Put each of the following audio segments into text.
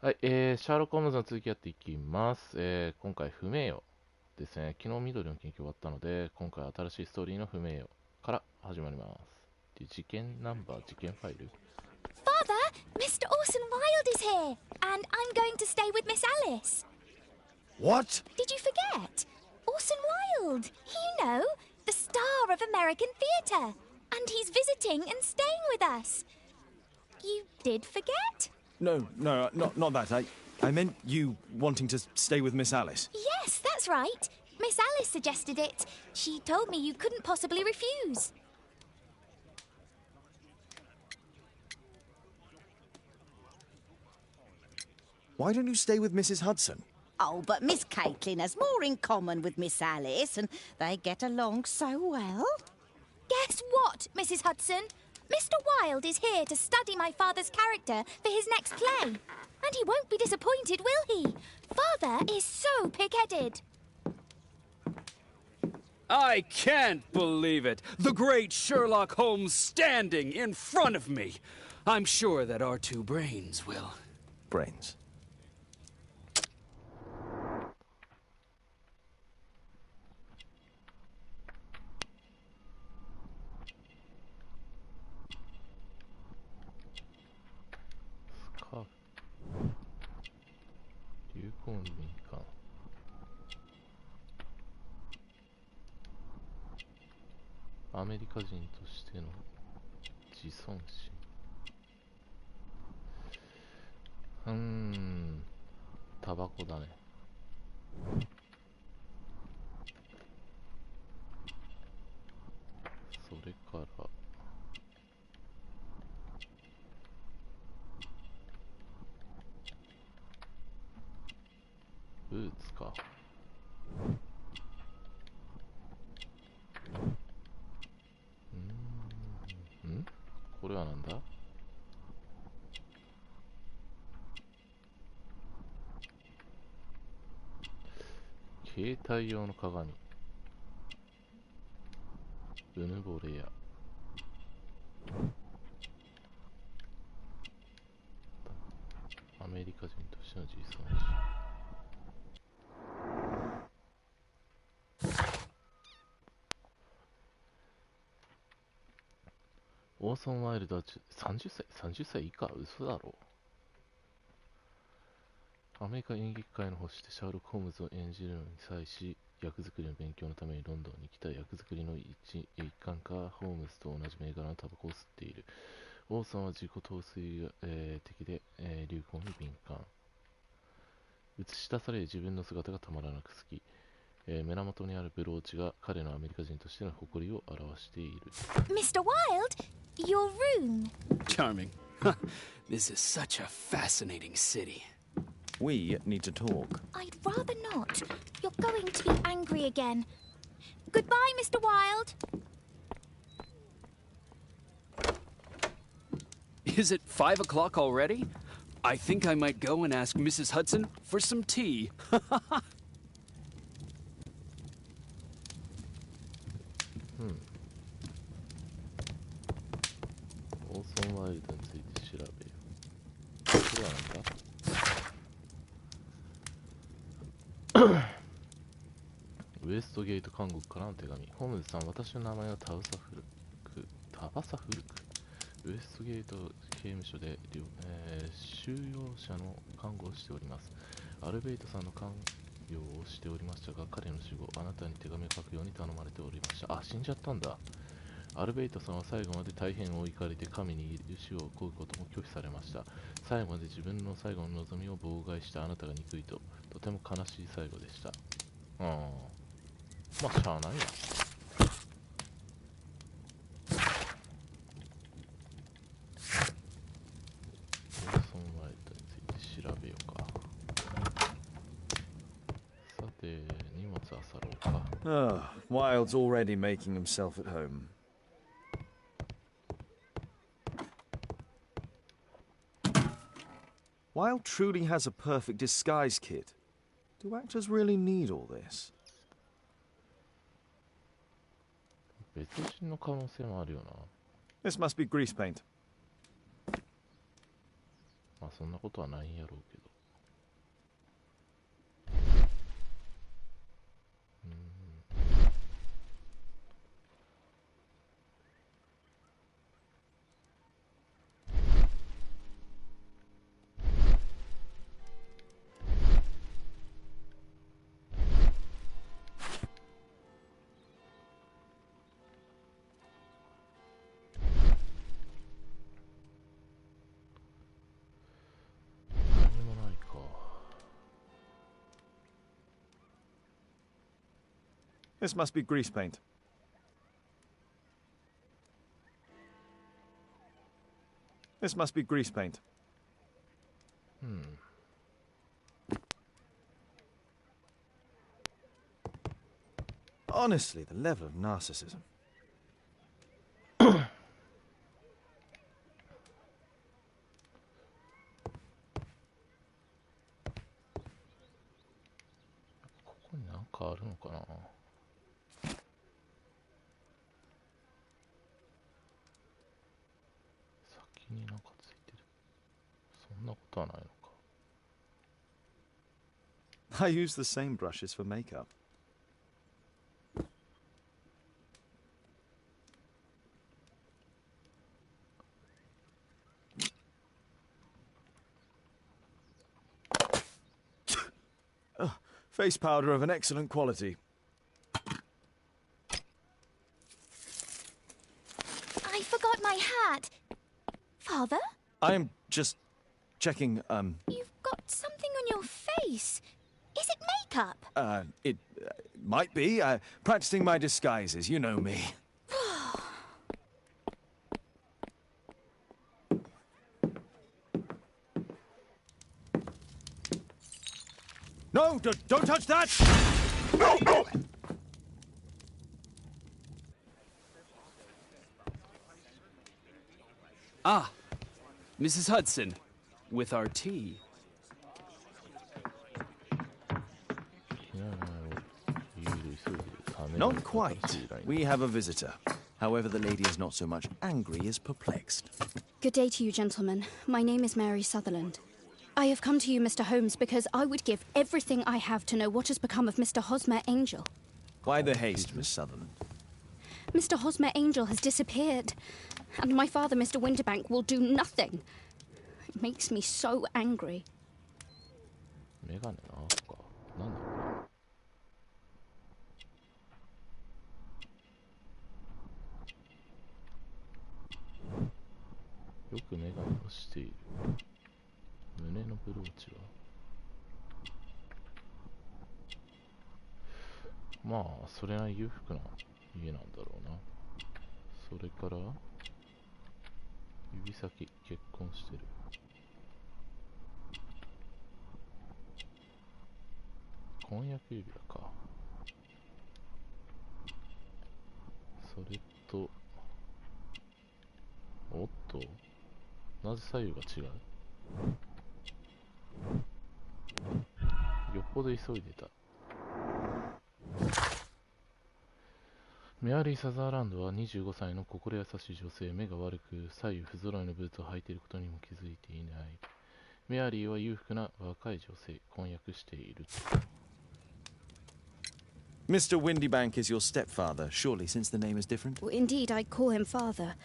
はい、シャーロック・ホームズの続きやっていきます。今回、不名誉ですね。昨日緑の研究終わったので、今回新しいストーリーの不名誉から始まります。で、事件ナンバー、事件ファイル。Father, Mr. Orson Wilde is here, and I'm going to stay with Miss Alice. What? Did you forget? Orson Wilde, you know, the star of American theatre, and he's visiting and staying with us. You did forget? No, not that. I meant you wanting to stay with Miss Alice. Yes, that's right. Miss Alice suggested it. She told me you couldn't possibly refuse. Why don't you stay with Mrs. Hudson? Oh, but Miss Caitlin has more in common with Miss Alice, and they get along so well. Guess what, Mrs. Hudson? Mr. Wilde is here to study my father's character for his next play. And he won't be disappointed, will he? Father is so pig-headed. I can't believe it! The great Sherlock Holmes standing in front of me! I'm sure that our two brains will... Brains. Scarf. 流行に敏感。アメリカ人としての自尊心。タバコだね。それからブーツか。これはなんだ？携帯用の鏡。うぬぼれや。アメリカ人としての自尊心。オーソン・ワイルドは30歳以下？嘘だろ。アメリカ演劇界の星でシャーロック・ホームズを演じるのに際し、役作りの勉強のためにロンドンに来た。役作りの一環か、ホームズと同じ銘柄のタバコを吸っている。オーソンは自己陶酔的で、流行に敏感。映し出される自分の姿がたまらなく好き。胸元にあるブローチが彼のアメリカ人としての誇りを表している。Mr. Wilde, your room. Charming. This is such a fascinating city. We need to talk. I'd rather not. You're going to be angry again. Goodbye, Mr. Wilde. Is it 5 o'clock already? I think I might go and ask Mrs. Hudson for some tea. オーソン・ワイルドについて調べよう。これはなんだ？ウエストゲート監獄からの手紙。ホームズさん、私の名前はタバサフルク。ウエストゲート刑務所で、収容者の看護をしております。アルベイトさんの看病をしておりましたが、彼の死後、あなたに手紙を書くように頼まれておりました。あ、死んじゃったんだ。アルベイトさんは最後まで大変お怒りで神に許しを請うことも拒否されました。最後まで自分の最後の望みを妨害したあなたが憎いと、とても悲しい最後でした。まあ、しゃあないな。オーソン・ワイルドについて調べようか。さて、荷物漁ろうか。Wilde's already making himself at home. Wilde truly has a perfect disguise kit. Do actors really need all this? 別人の可能性もあるよな。This must be grease paint. まあそんなことはないんやろうけど。This must be grease paint. This must be grease paint. Honestly, the level of narcissism. ここになんかあるのかな。先になんかついてる。そんなことはないのか。I use the same brushes for makeup. Face powder of an excellent quality. I forgot my hat. Father? I'm just checking, You've got something on your face. Is it makeup? It might be. Practicing my disguises, you know me. No, don't touch that! Ah, Mrs. Hudson, with our tea. Not quite. We have a visitor. However, the lady is not so much angry as perplexed. Good day to you, gentlemen. My name is Mary Sutherland. I have come to you, Mr. Holmes, because I would give everything I have to know what has become of Mr. Hosmer Angel. Why the haste, Miss Sutherland? Mr. Hosmer Angel has disappeared, and my father, Mr. Winterbank, will do nothing. It makes me so angry. メガネな、そっか。なんだこれ。よくメガネをしている。胸のブローチはまあそれなり裕福な家なんだろうな。それから指先結婚してる。婚約指輪か。それとおっとなぜ左右が違う。よっぽど急いでた。メアリー・サザーランドは25歳の心優しい女性。目が悪く左右不揃いのブーツを履いていることにも気づいていない。メアリーは裕福な若い女性。婚約している。Mr. Windybank is your stepfather, surely, since the name is different? Well, indeed, I call him father,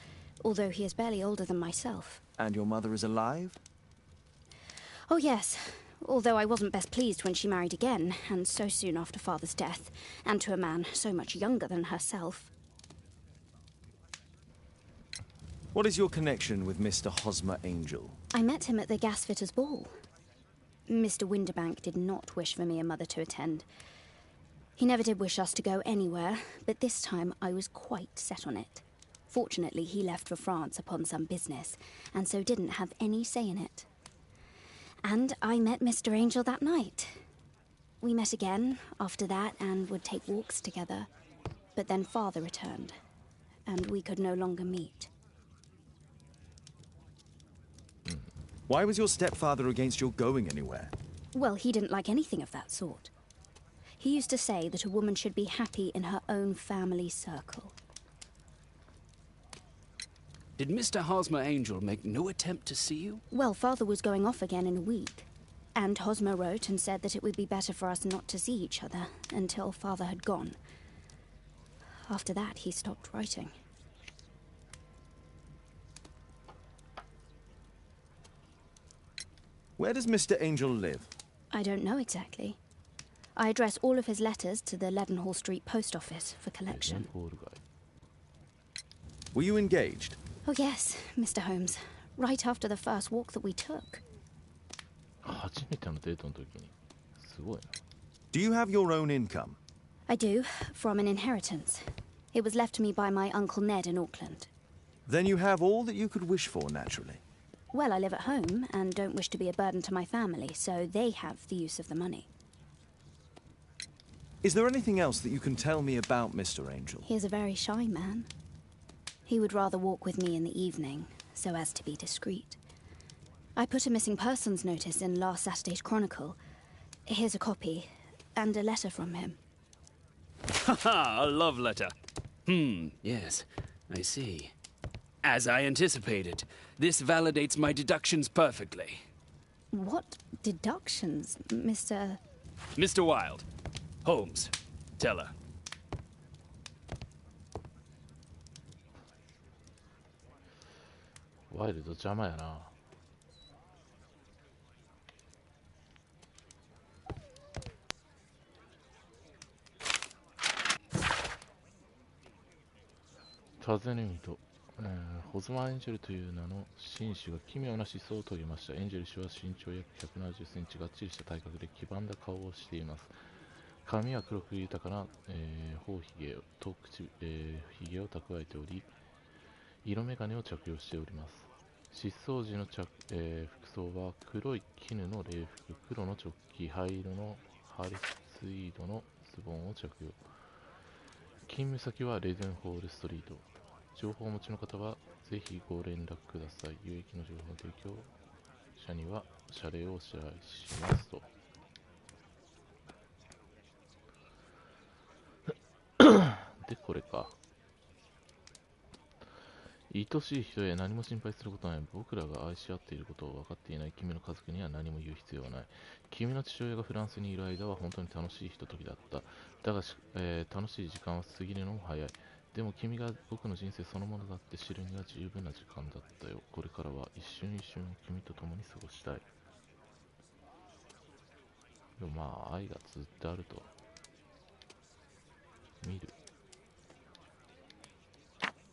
although he is barely older than myself. And your mother is alive? Oh, yes. Although I wasn't best pleased when she married again, and so soon after father's death, and to a man so much younger than herself. What is your connection with Mr. Hosmer Angel? I met him at the gasfitter's ball. Mr. Winterbank did not wish for me and mother to attend. He never did wish us to go anywhere, but this time I was quite set on it. Fortunately, he left for France upon some business, and so didn't have any say in it. And I met Mr. Angel that night. We met again after that and would take walks together. But then father returned, and we could no longer meet. Why was your stepfather against your going anywhere? Well, he didn't like anything of that sort. He used to say that a woman should be happy in her own family circle. Did Mr. Hosmer Angel make no attempt to see you? Well, father was going off again in a week. And Hosmer wrote and said that it would be better for us not to see each other until father had gone. After that, he stopped writing. Where does Mr. Angel live? I don't know exactly. I address all of his letters to the Leadenhall Street Post Office for collection. Were you engaged? Oh, yes, Mr. Holmes. Right after the first walk that we took. 初めてのデートの時にすごいな。Do you have your own income? I do, from an inheritance. It was left to me by my Uncle Ned in Auckland. Then you have all that you could wish for, naturally. Well, I live at home and don't wish to be a burden to my family, so they have the use of the money. Is there anything else that you can tell me about Mr. Angel? He is a very shy man. He would rather walk with me in the evening, so as to be discreet. I put a missing persons notice in last Saturday's Chronicle. Here's a copy, and a letter from him. Haha, a love letter. Yes, I see. As I anticipated, this validates my deductions perfectly. What deductions, Mr. Mr. Wilde. Holmes. Tell her. ワイルド邪魔やな。尋ね人、ホズマ・エンジェルという名の紳士が奇妙な思想を遂げました。エンジェル氏は身長約170センチ、がっちりした体格で黄ばんだ顔をしています。髪は黒く豊かな、頬ひげと口、ひげを蓄えており、色眼鏡を着用しております。失踪時の服装は黒い絹の礼服、黒のチョッキ、灰色のハリスツイードのズボンを着用。勤務先はレデンホールストリート。情報をお持ちの方はぜひご連絡ください。有益の情報提供者には謝礼をお支払いしますと。で、これか。愛しい人へ何も心配することはない。僕らが愛し合っていることを分かっていない君の家族には何も言う必要はない。君の父親がフランスにいる間は本当に楽しいひとときだった。だが楽しい時間は過ぎるのも早い。でも君が僕の人生そのものだって知るには十分な時間だったよ。これからは一瞬一瞬を君と共に過ごしたい。でもまあ愛がずっとあると見る。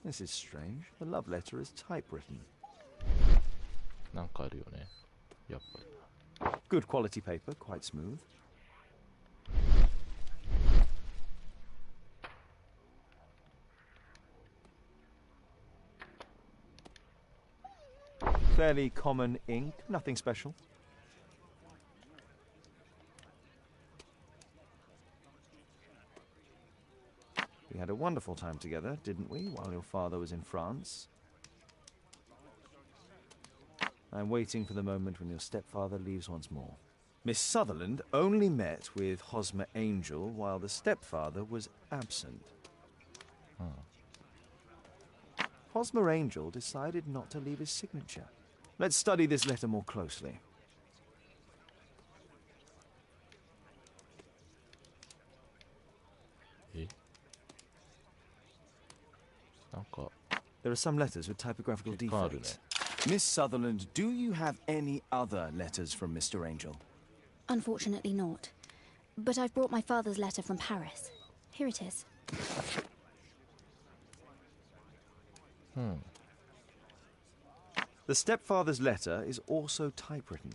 This is strange. The love letter is typewritten. なんかあるよね。やっぱり。Good quality paper, quite smooth. Fairly common ink, nothing special. We had a wonderful time together, didn't we, while your father was in France? I'm waiting for the moment when your stepfather leaves once more. Miss Sutherland only met with Hosmer Angel while the stepfather was absent. Hosmer Angel decided not to leave his signature. Let's study this letter more closely. There are some letters with typographical defects. Miss Sutherland, do you have any other letters from Mr. Angel? Unfortunately not. But I've brought my father's letter from Paris. Here it is. The stepfather's letter is also typewritten.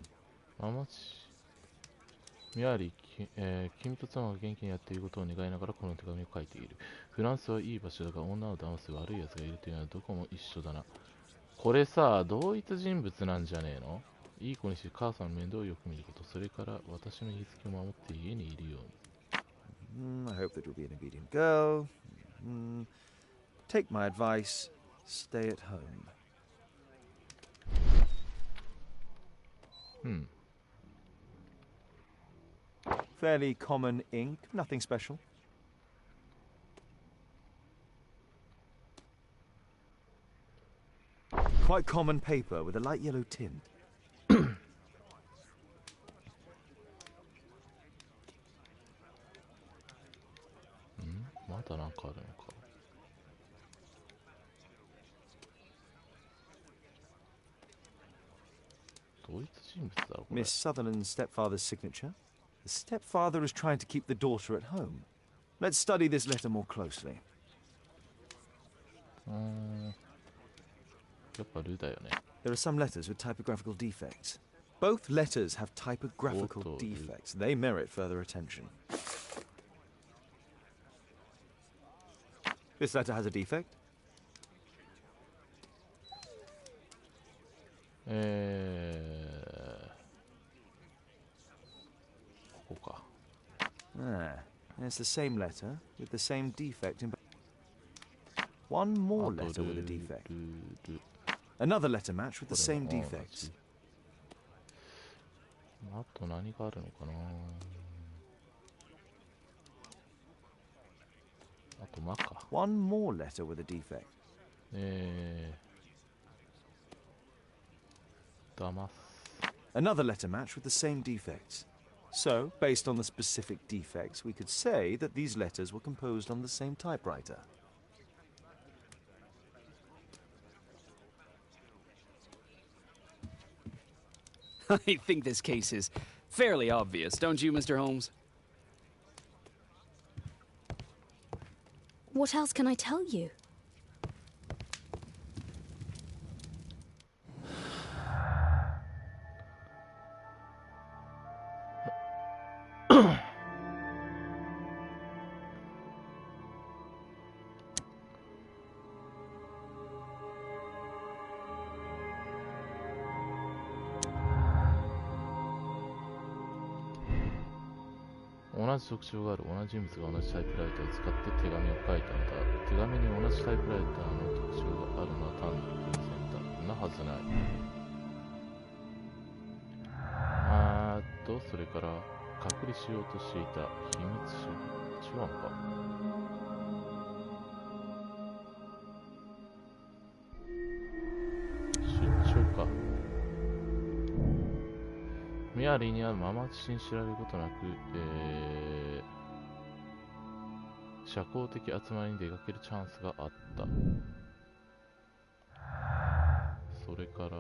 ミアリー、君と妻が元気にやっていることを願いながらこの手紙を書いている。フランスはいい場所だが女を騙す悪い奴がいるというのはどこも一緒だな。これさ、同一人物なんじゃねえの？いい子にして母さんの面倒をよく見ること、それから私の言いつけを守って家にいるように。I hope that you'll be an obedient girl. Take my advice. Stay at home. Fairly common ink, nothing special. Quite common paper with a light yellow tint. まだなんかあるのか。同一人物だろこれ。 Miss Sutherland's stepfather's signature. The stepfather is trying to keep the daughter at home. Let's study this letter more closely. やっぱルだよね。 There are some letters with typographical defects. Both letters have typographical Auto- defects. They merit further attention. This letter has a defect. ここか。Ah, and it's the same letter with the same defect in. One more letter with a defect. Another letter match with the same defects. あと何があるのかな。あとマか。One more letter with a defect. 騙す。 Another letter match with the same defects. So, based on the specific defects, we could say that these letters were composed on the same typewriter. I think this case is fairly obvious, don't you, Mr. Holmes? What else can I tell you?「同じ特徴がある。同じ人物が同じタイプライターを使って手紙を書いたのだ。手紙に同じタイプライターの特徴があるのは単に偶然だ。なはずない。それから隔離しようとしていた秘密主義。違うのか。出張か。メアリーにはママ父に知られることなく、社交的集まりに出かけるチャンスがあった。それから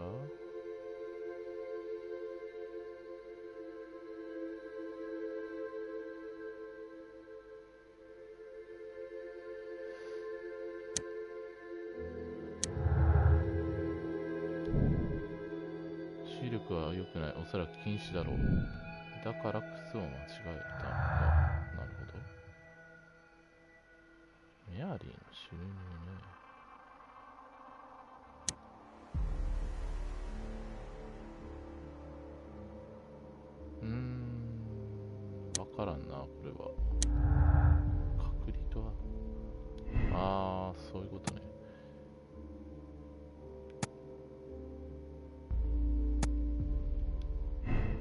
視力は良くない。おそらく近視だろう。だから靴を間違えたのか。なるほど。メアリーの収入ね。わからんな、これは。隔離とは。そういうことね。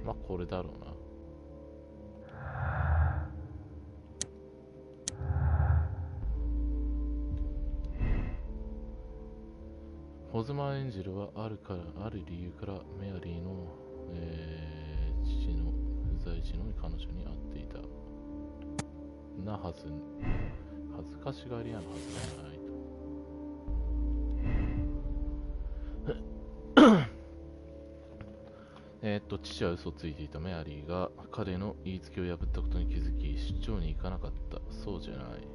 まあ、これだろうな。ホズマーエンジェルはある理由からメアリーの、父の不在時の彼女に会っていた。恥ずかしがり屋のはずがないと。父は嘘をついていた。メアリーが彼の言いつけを破ったことに気づき、出張に行かなかった。そうじゃない。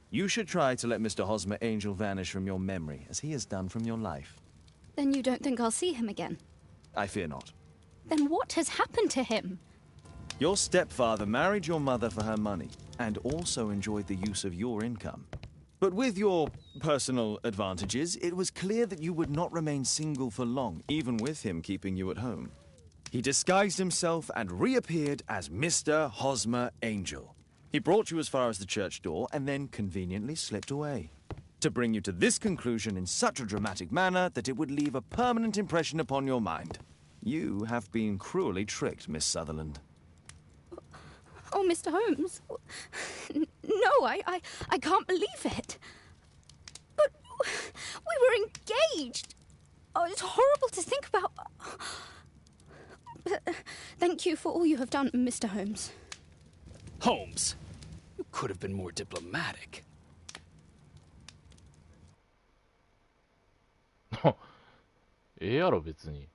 You should try to let Mr. Hosmer Angel vanish from your memory, as he has done from your life. Then you don't think I'll see him again? I fear not. Then what has happened to him? Your stepfather married your mother for her money, and also enjoyed the use of your income. But with your personal advantages, it was clear that you would not remain single for long, even with him keeping you at home. He disguised himself and reappeared as Mr. Hosmer Angel. He brought you as far as the church door and then conveniently slipped away. To bring you to this conclusion in such a dramatic manner that it would leave a permanent impression upon your mind. You have been cruelly tricked, Miss Sutherland. Oh, Mr. Holmes. No, I can't believe it. But we were engaged. Oh, it's horrible to think about. But thank you for all you have done, Mr. Holmes. Holmes, you could have been more diplomatic. ええやろ別に。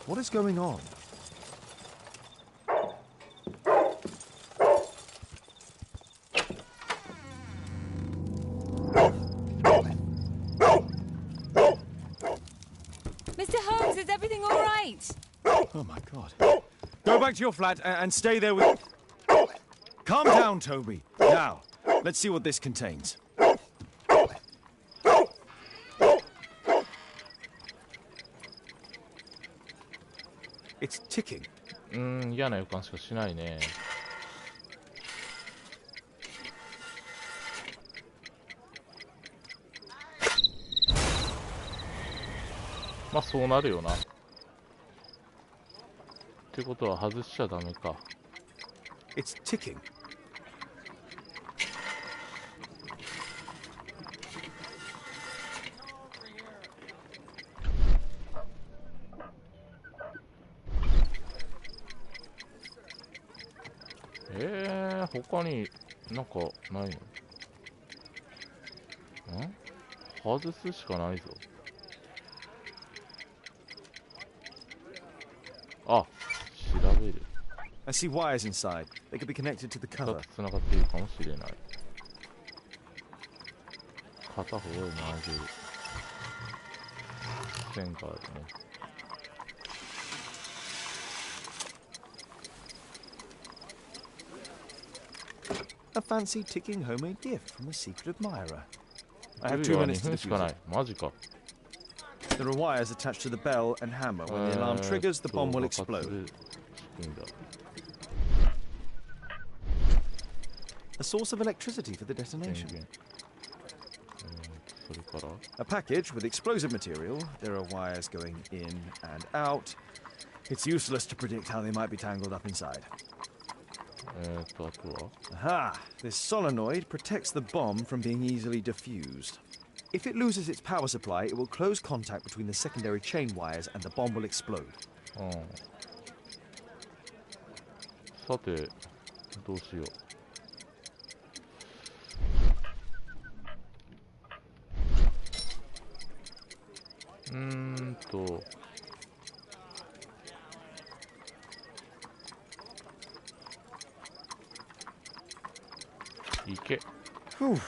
What is going on? Mr. Holmes, is everything all right? Oh my god. Go back to your flat and stay there with... Calm down, Toby. Now, let's see what this contains. It's ticking. 嫌な予感しかしないね。まあそうなるよな。ってことは外しちゃダメか。It's ticking.他になんかないの？外すしかないぞ。あ、調べる。I see wires inside. They could be connected to the 2 cover. つ繋がっているかもしれない。片方を投げる。線があるね。A fancy ticking homemade gift from a secret admirer. I ル have ー 2 ルは minutes 2 to 分しか defuse な it. い。マジか。 There are wires attached to the bell and hammer. When the alarm triggers, the bomb will explode. A source of electricity for the detonation. それから A package with explosive material. There are wires going in and out. It's useless to predict how they might be tangled up inside. あとは Aha! This solenoid protects the bomb from being easily diffused. If it loses its power supply, it will close contact between the secondary chain wires and the bomb will explode. さてどうしよう。いけ。Whew. い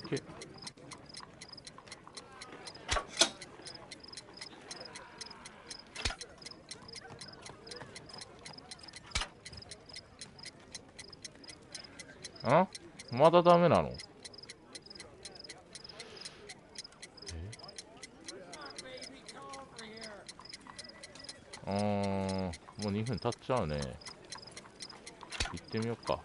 け。まだダメなの？もう2分経っちゃうね。行ってみようか。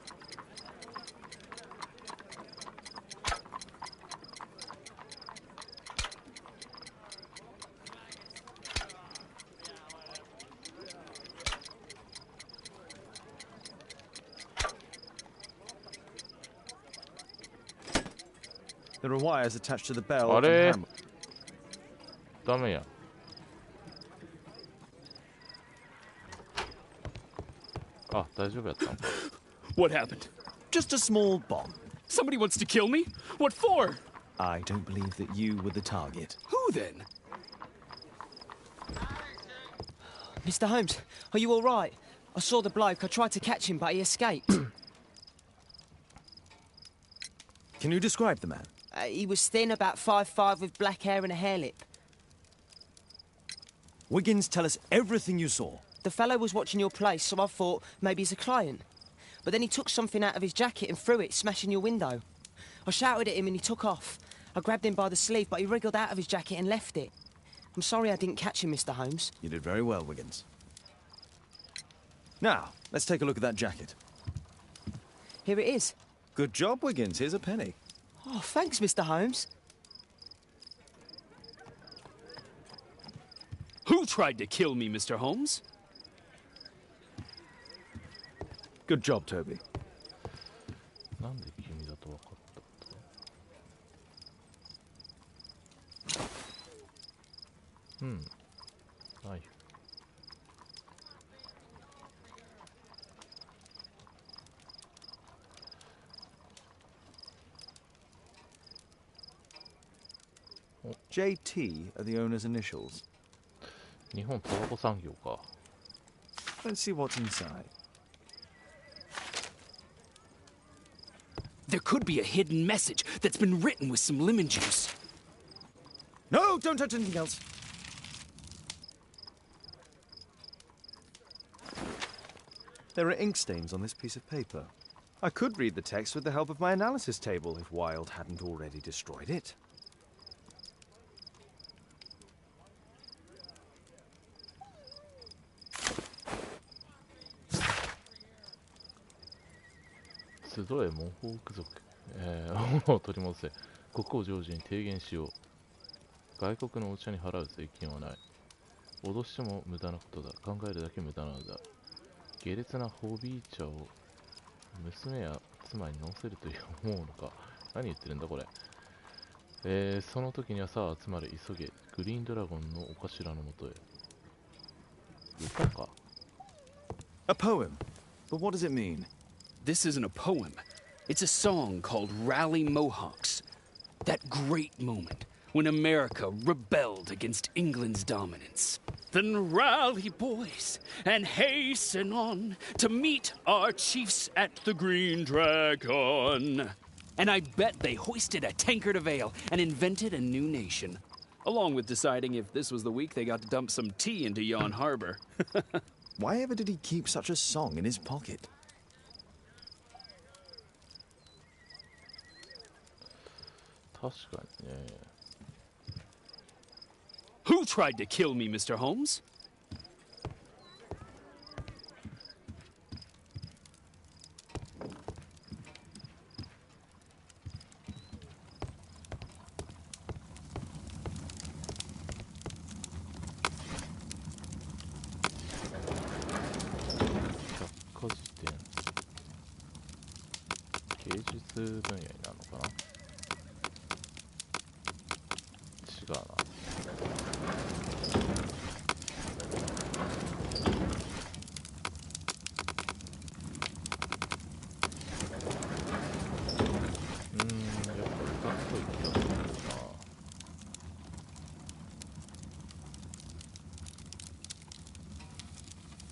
There are wires attached to the bell あ and れ hammer. ダメや。あ、大丈夫やったんか。What happened? Just a small bomb. Somebody wants to kill me? What for? I don't believe that you were the target. Who then? Mr. Holmes, are you all right? I saw the bloke. I tried to catch him, but he escaped. Can you describe the man? He was thin, about 5'5", with black hair and a hair lip. Wiggins, tell us everything you saw. The fellow was watching your place, so I thought maybe he's a client. But then he took something out of his jacket and threw it, smashing your window. I shouted at him and he took off. I grabbed him by the sleeve, but he wriggled out of his jacket and left it. I'm sorry I didn't catch him, Mr. Holmes. You did very well, Wiggins. Now, let's take a look at that jacket. Here it is. Good job, Wiggins. Here's a penny. Oh, thanks, Mr. Holmes. Who tried to kill me, Mr. Holmes? Good job, Toby. なんで君だと分かったんだ。うん。ナイフ。JT are the owner's initials. 日本タバコ産業か。Let's see what's inside. There could be a hidden message that's been written with some lemon juice. No, don't touch anything else. There are ink stains on this piece of paper. I could read the text with the help of my analysis table if Wilde hadn't already destroyed it. 集えモンホーク族、王を取り戻せ。国王ジョージに提言しよう。外国のお茶に払う税金はない。脅しても無駄なことだ。考えるだけ無駄なのだ。下劣なホビー茶を娘や妻に飲ませると思うのか。何言ってるんだこれ。その時にはさあ集まれ、急げ。グリーンドラゴンのお頭のもとへ。歌か。 A poem. But what does it mean? This isn't a poem. It's a song called Rally Mohawks. That great moment when America rebelled against England's dominance. Then rally, boys, and hasten on to meet our chiefs at the Green Dragon. And I bet they hoisted a tankard of ale and invented a new nation. Along with deciding if this was the week they got to dump some tea into Yon Harbor. Why ever did he keep such a song in his pocket? 確かにね。 Who tried to kill me, Mr. Holmes?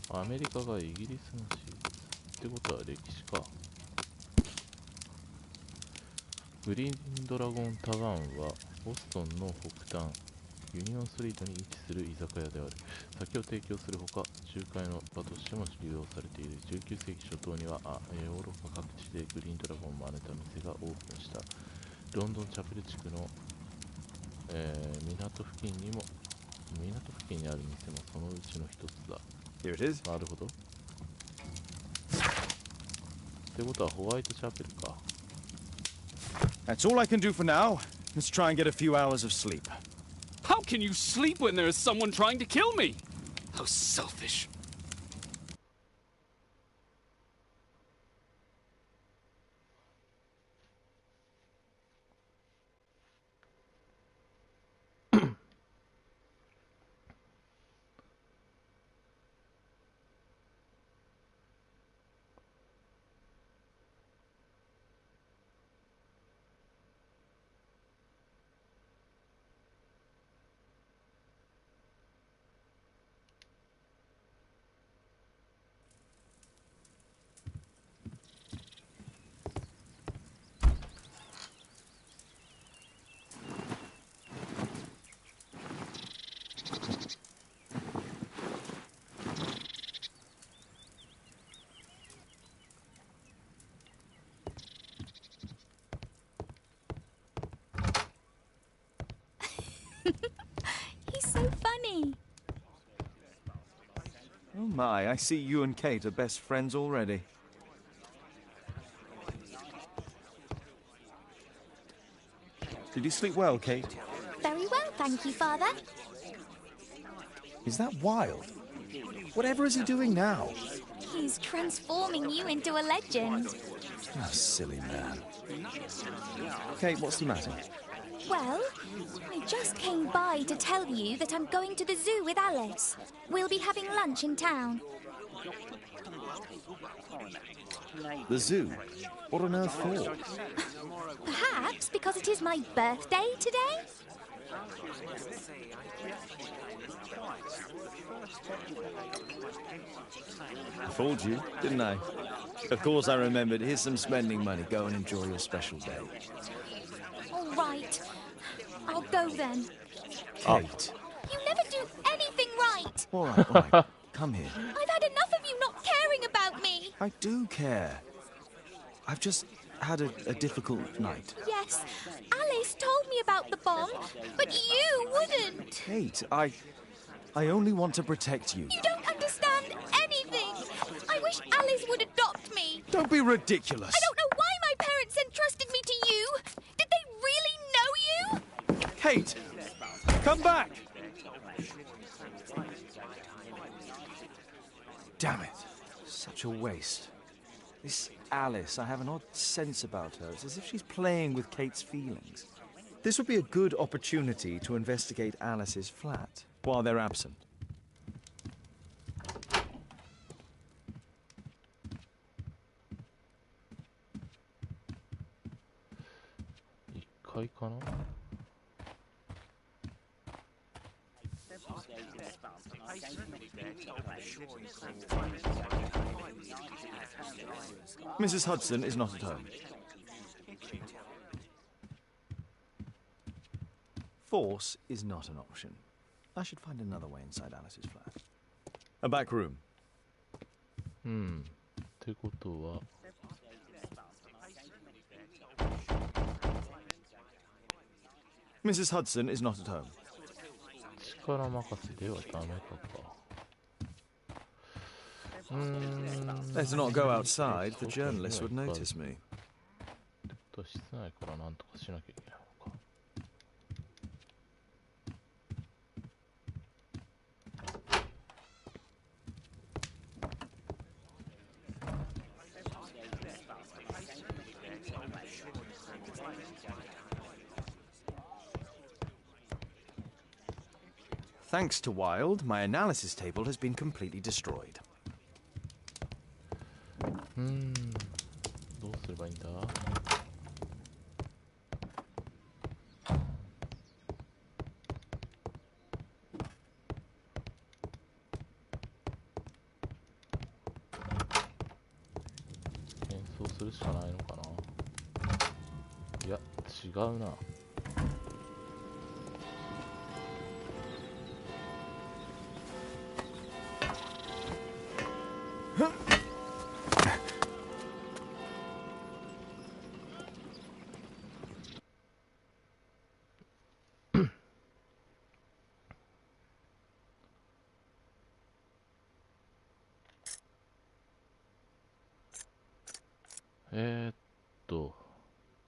アメリカがイギリスの史ってことは歴史か。グリーンドラゴンタワーンはボストンの北端ユニオンストリートに位置する居酒屋である。酒を提供するほか仲介の場としても利用されている。19世紀初頭にはヨーロッパ各地でグリーンドラゴンを真似た店がオープンした。ロンドンチャペル地区の、港付近にある店もそのうちの一つだ。Here it is. なるほど。ってことはホワイトチャペルか。That's all I can do for now. Let's try and get a few hours of sleep. How can you sleep when there is someone trying to kill me? How selfish. He's so funny. Oh my, I see you and Kate are best friends already. Did you sleep well, Kate? Very well, thank you, Father. Is that Wild? Whatever is he doing now? He's transforming you into a legend. Oh, silly man. Kate, what's the matter? Well, I just came by to tell you that I'm going to the zoo with Alice. We'll be having lunch in town. The zoo? What on earth for? Perhaps because it is my birthday today? I fooled you, didn't I? Of course I remembered. Here's some spending money. Go and enjoy your special day. All right. I'll go then. Kate. You never do anything right. All right. Come here. I've had enough of you not caring about me. I do care. I've just had a difficult night. Yes, Alice told me about the bomb, but you wouldn't. Kate, I only want to protect you. You don't understand anything. I wish Alice would adopt me. Don't be ridiculous. I don't know why my parents entrusted me to you. Did they really know you? Kate, come back. Damn it. Such a waste. This Alice, I have an odd sense about her. It's as if she's playing with Kate's feelings. This would be a good opportunity to investigate Alice's flat while they're absent. Mrs. Hudson is not at home. Force is not an option. I should find another way inside Alice's flat. A back room. ってことは Mrs. Hudson is not at home. 力任せではダメか。Let's not go outside. The journalists would notice me. ってことは室内からなんとかしなきゃいけないのか。Thanks to Wild, my analysis table has been completely destroyed. どうすればいいんだ。転送するしかないのかな。いや、違うな。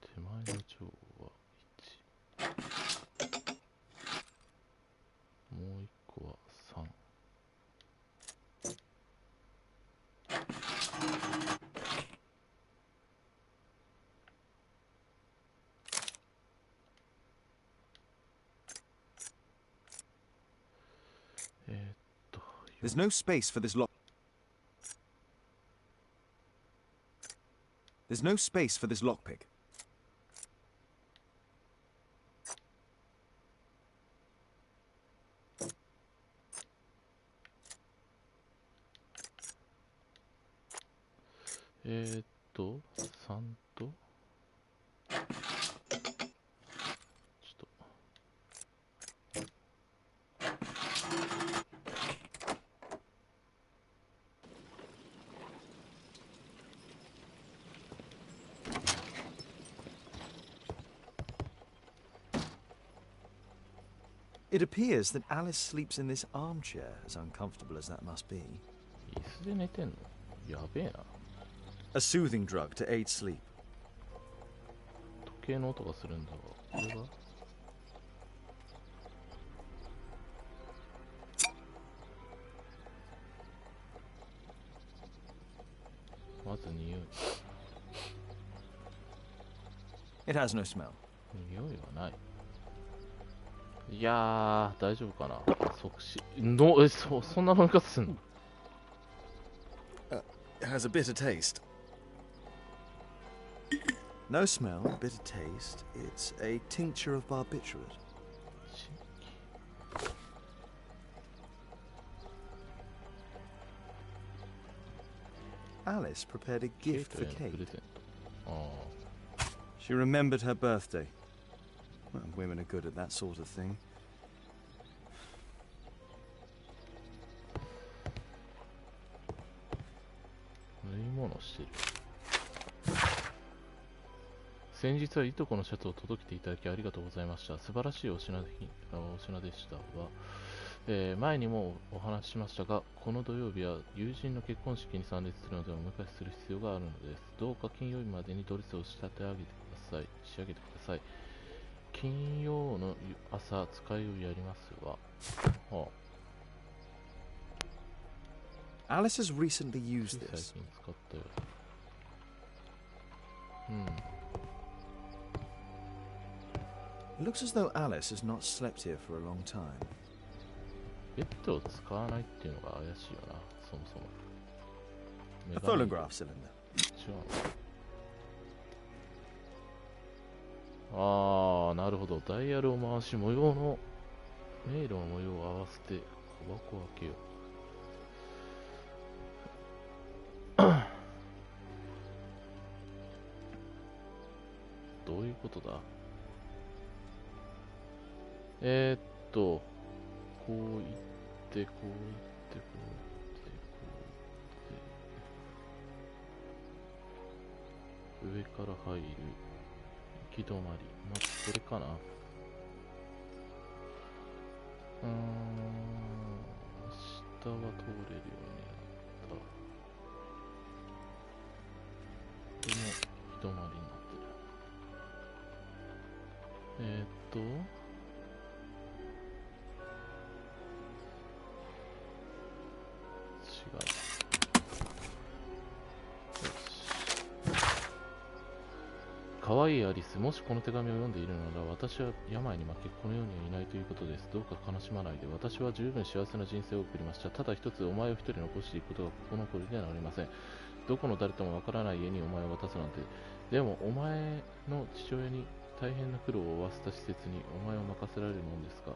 手前の蝶は1、もう1個は3。There's no space for this lock. There's no space for this lockpick.3とちょっとIt appears that Alice sleeps in this armchair, as uncomfortable as that must be. 椅子で寝てんの？やべえな。A soothing drug to aid sleep. 時計の音がするんだが、これが It has no smell. 匂いはない。いやー、大丈夫かな。即死の、そんな飲み方すんの？ It has a bitter taste. No smell, bitter taste. It's a tincture of barbiturate. Alice prepared a gift for Kate. She remembered her birthday. Well, women are good at that sort of thing. 縫い物してる。先日はいとこのシャツを届けていただきありがとうございました。素晴らしいお品でしたが、前にもお話ししましたが、この土曜日は友人の結婚式に参列するのでお迎えする必要があるのです。どうか金曜日までにドレスを仕上げてください。金曜の朝、使いをやりますわ。はあ、 Alice has recently used 最 this. 近使ったよ。It looks as though Alice has not slept here for a long time. ベッドを使わないっていうのが怪しいよな、そもそも。 A phonograph cylinder. 違うの？なるほど。ダイヤルを回し、迷路の模様を合わせて小箱を開けよう。どういうことだ？こう行って、こう行って、こう行って、こう行って、上から入る。行き止まり。まずこれかな。下は通れるようになった。これも行き止まりになってる。違う。かわいいアリス、もしこの手紙を読んでいるなら、私は病に負け、この世にはいないということです。どうか悲しまないで。私は十分幸せな人生を送りました。ただ一つ、お前を一人残していくことが心残りではなりません。どこの誰ともわからない家にお前を渡すなんて。でも、お前の父親に大変な苦労を負わせた施設にお前を任せられるもんですか。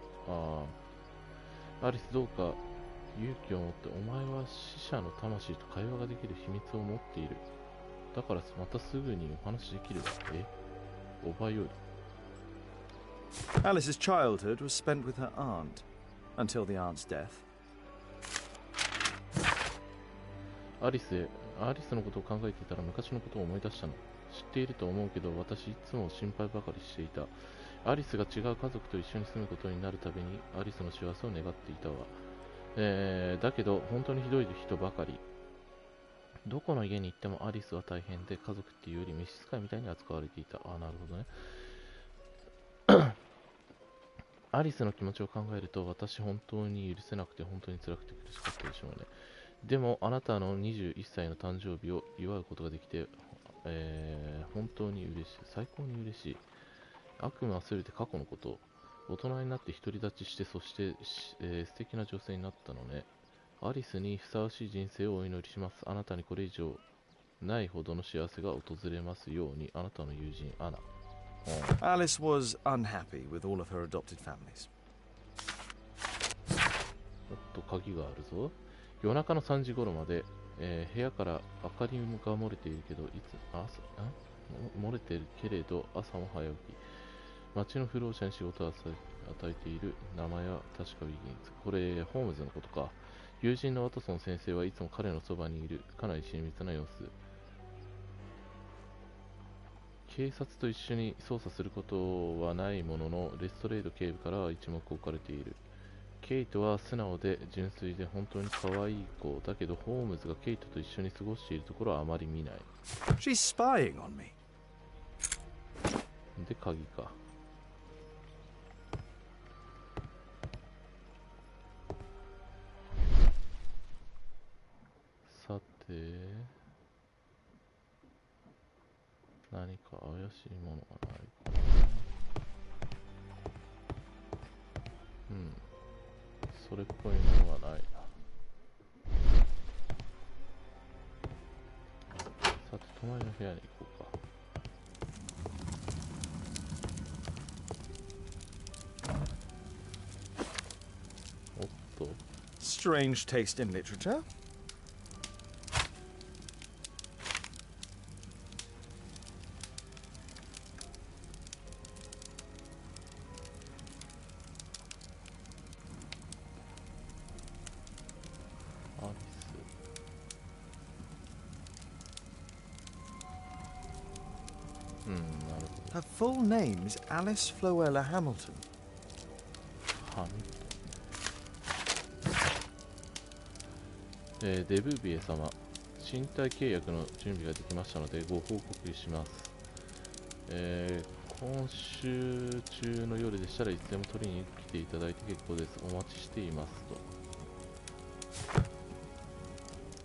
アリス、どうか勇気を持って、お前は死者の魂と会話ができる秘密を持っている。だからまたすぐにお話できるわ。おばより。 Alice's childhood was spent with her aunt, until the aunt's death. アリスのことを考えていたら昔のことを思い出したの。知っていると思うけど、私いつも心配ばかりしていた。アリスが違う家族と一緒に住むことになるたびに、アリスの幸せを願っていたわ。だけど、本当にひどい人ばかり。どこの家に行ってもアリスは大変で、家族っていうより召使いみたいに扱われていた。なるほどね。アリスの気持ちを考えると、私本当に許せなくて、本当に辛くて苦しかったでしょうね。でも、あなたの21歳の誕生日を祝うことができて、本当に嬉しい。最高に嬉しい。悪夢は全て過去のこと。大人になって独り立ちして、そして、素敵な女性になったのね。アリスにふさわしい人生をお祈りします。あなたにこれ以上ないほどの幸せが訪れますように。あなたの友人、アナ。Alice was unhappy with all of her adopted families. おっと、鍵があるぞ。夜中の3時頃まで、部屋から明かりが漏れているけど、漏れているけれど、朝も早起き。町の不老者に仕事を与えている。名前は確かウィギンズ。これ、ホームズのことか。友人のワトソン先生はいつも彼のそばにいる。かなり親密な様子。警察と一緒に捜査することはないものの、レストレード警部からは一目置かれている。ケイトは素直で純粋で本当に可愛い子だけど、ホームズがケイトと一緒に過ごしているところはあまり見ない。She's spying on me. で、鍵か。さて、何か怪しいものがないかな。うん。それっぽいものがないな。さて、隣の部屋に行こうか。おっと。Strange taste in literature. Her full name is Alice Floella Hamilton. デブービエ様、身体契約の準備ができましたのでご報告します。今週中の夜でしたらいつでも取りに来ていただいて結構です。お待ちしています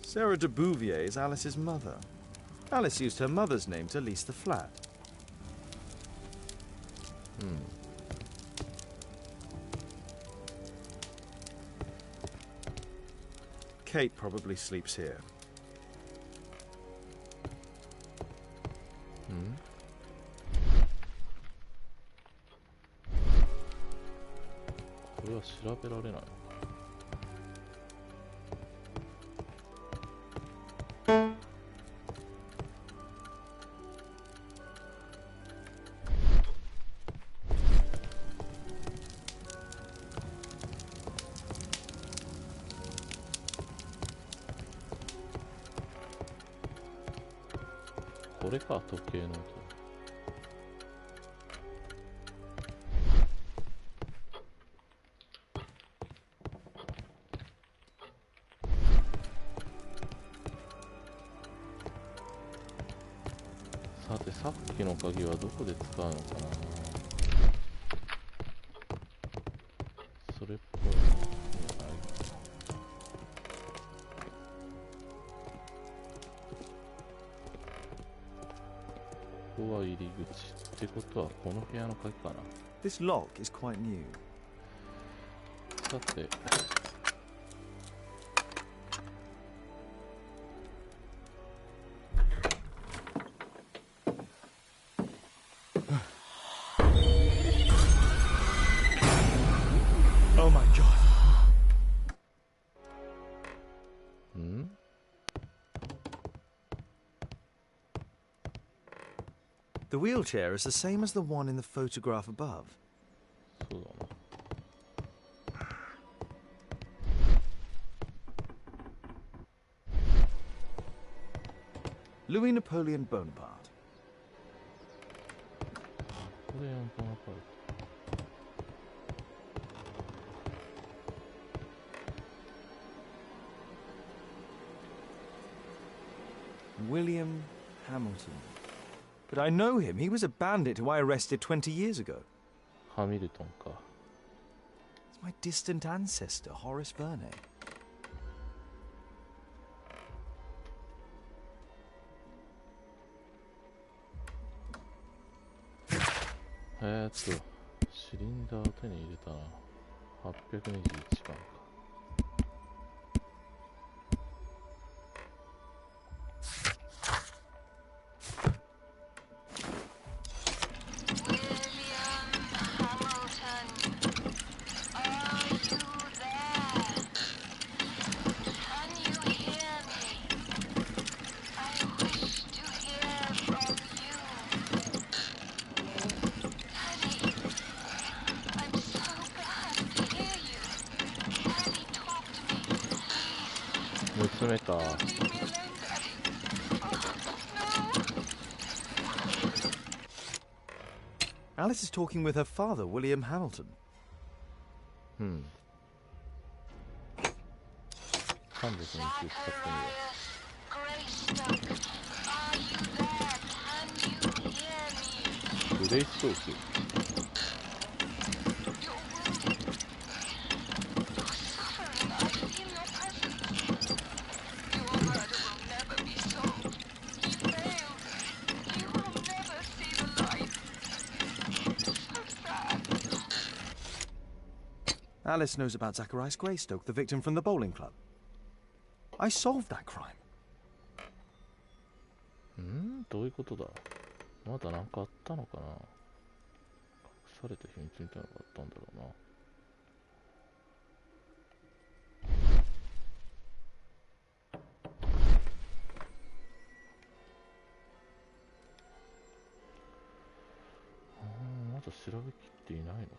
と。Sarah de Bouvier is Alice's mother. Alice used her mother's name to lease the flat. Kate probably sleeps here. これは調べられない。これか、時計の音。さて、さっきの鍵はどこで使うのかな。それっぽいのがない。ここは入り口ってことはこの部屋の鍵かな。 This lock is quite new. さて、Oh my god. んThe wheelchair is the same as the one in the photograph above. そうだな。Louis Napoleon Bonaparte. これやんとわかる。William Hamilton. But I know him. He was a bandit who I arrested 20 years ago. ハミルトンか。It's my distant ancestor, Horace Vernet. シリンダーを手に入れたな。821番か。娘か。Alice is talking with her father, William Hamilton. 320使ってみよう。グレイストーク。Alice knows about Zacharias Greystoke, the victim from the bowling club. I solved that crime. どういうことだ。まだなんかあったのかな。隠された秘密みたいなのがあったんだろうな。まだ調べきっていないのか。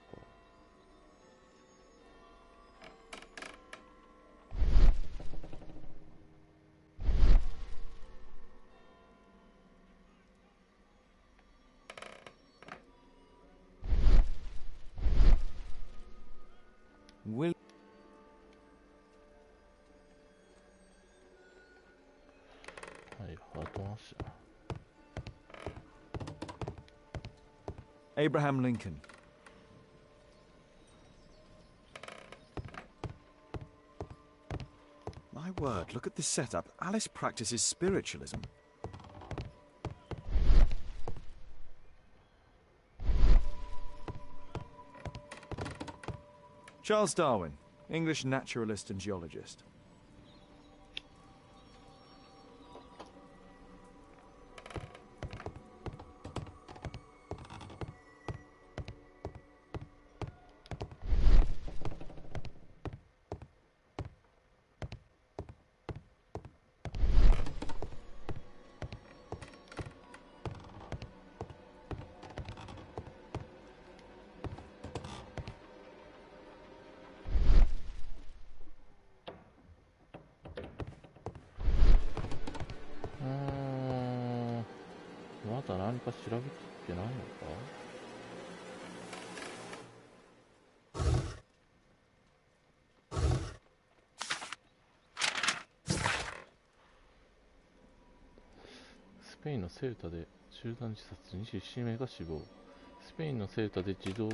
Will はい、ハートマッシュ。Abraham Lincoln. My word, look at this setup. Alice practices spiritualism. Charles Darwin, English naturalist and geologist.まだ何か調べきってないのか。スペインのセウタで集団自殺27名が死亡。スペインのセウタで児童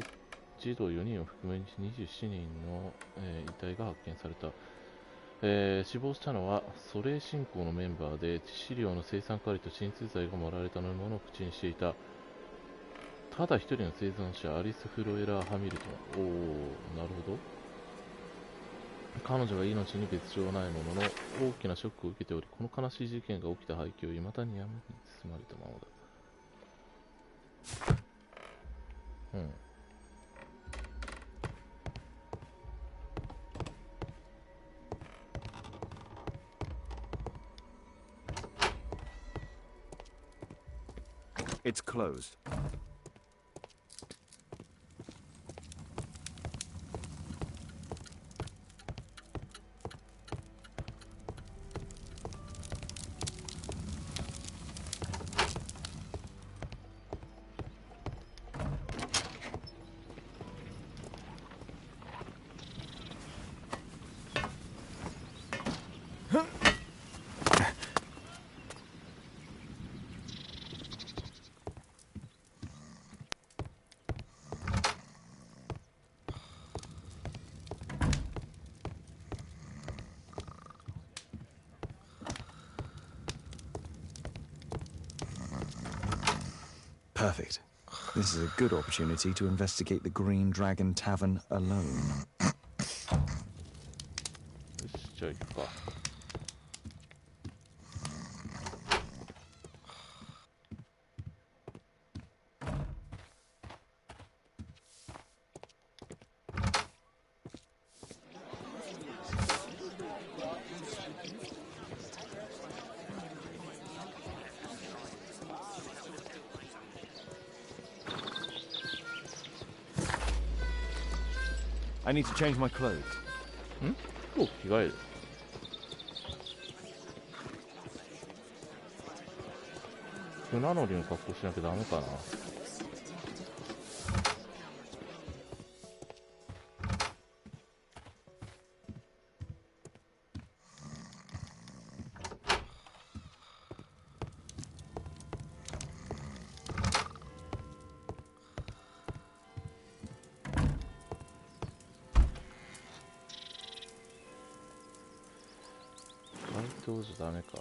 4人を含め27人の、遺体が発見された。死亡したのはソレイ信仰のメンバーで、致死量の青酸カリと鎮痛剤が盛られた飲み物を口にしていた。ただ一人の生存者、アリス・フロエラー・ハミルトン。なるほど。彼女は命に別状はないものの大きなショックを受けており、この悲しい事件が起きた背景を未だに闇に包まれたままだ。It's closed. Perfect. This is a good opportunity to investigate the Green Dragon Tavern alone. よし、じゃあ行くか。I need to change my clothes. 服を着替える。船乗りの格好しなきゃダメかな。街灯じゃダメか。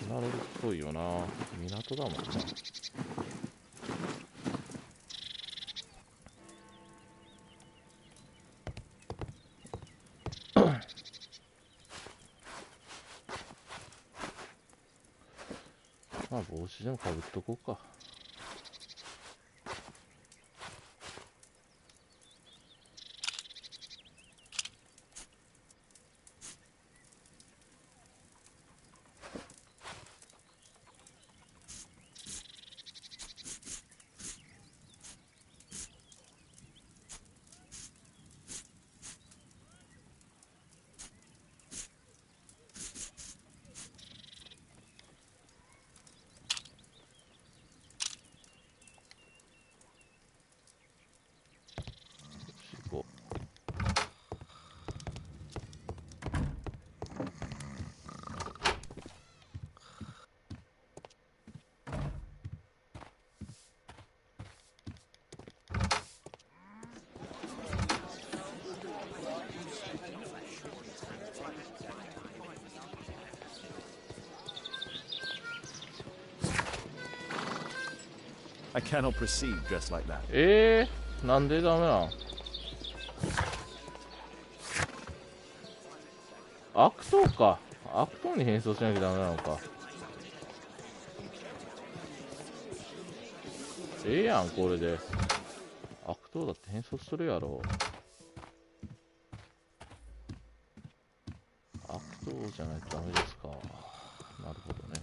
船乗りっぽいよな。港だもんな。まあ帽子でもかぶっとこうか。I cannot proceed dressed like that. なんでダメなん？悪党か。悪党に変装しなきゃダメなのか。やん、これで。悪党だって変装しとるやろ。悪党じゃないとダメですか。なるほどね。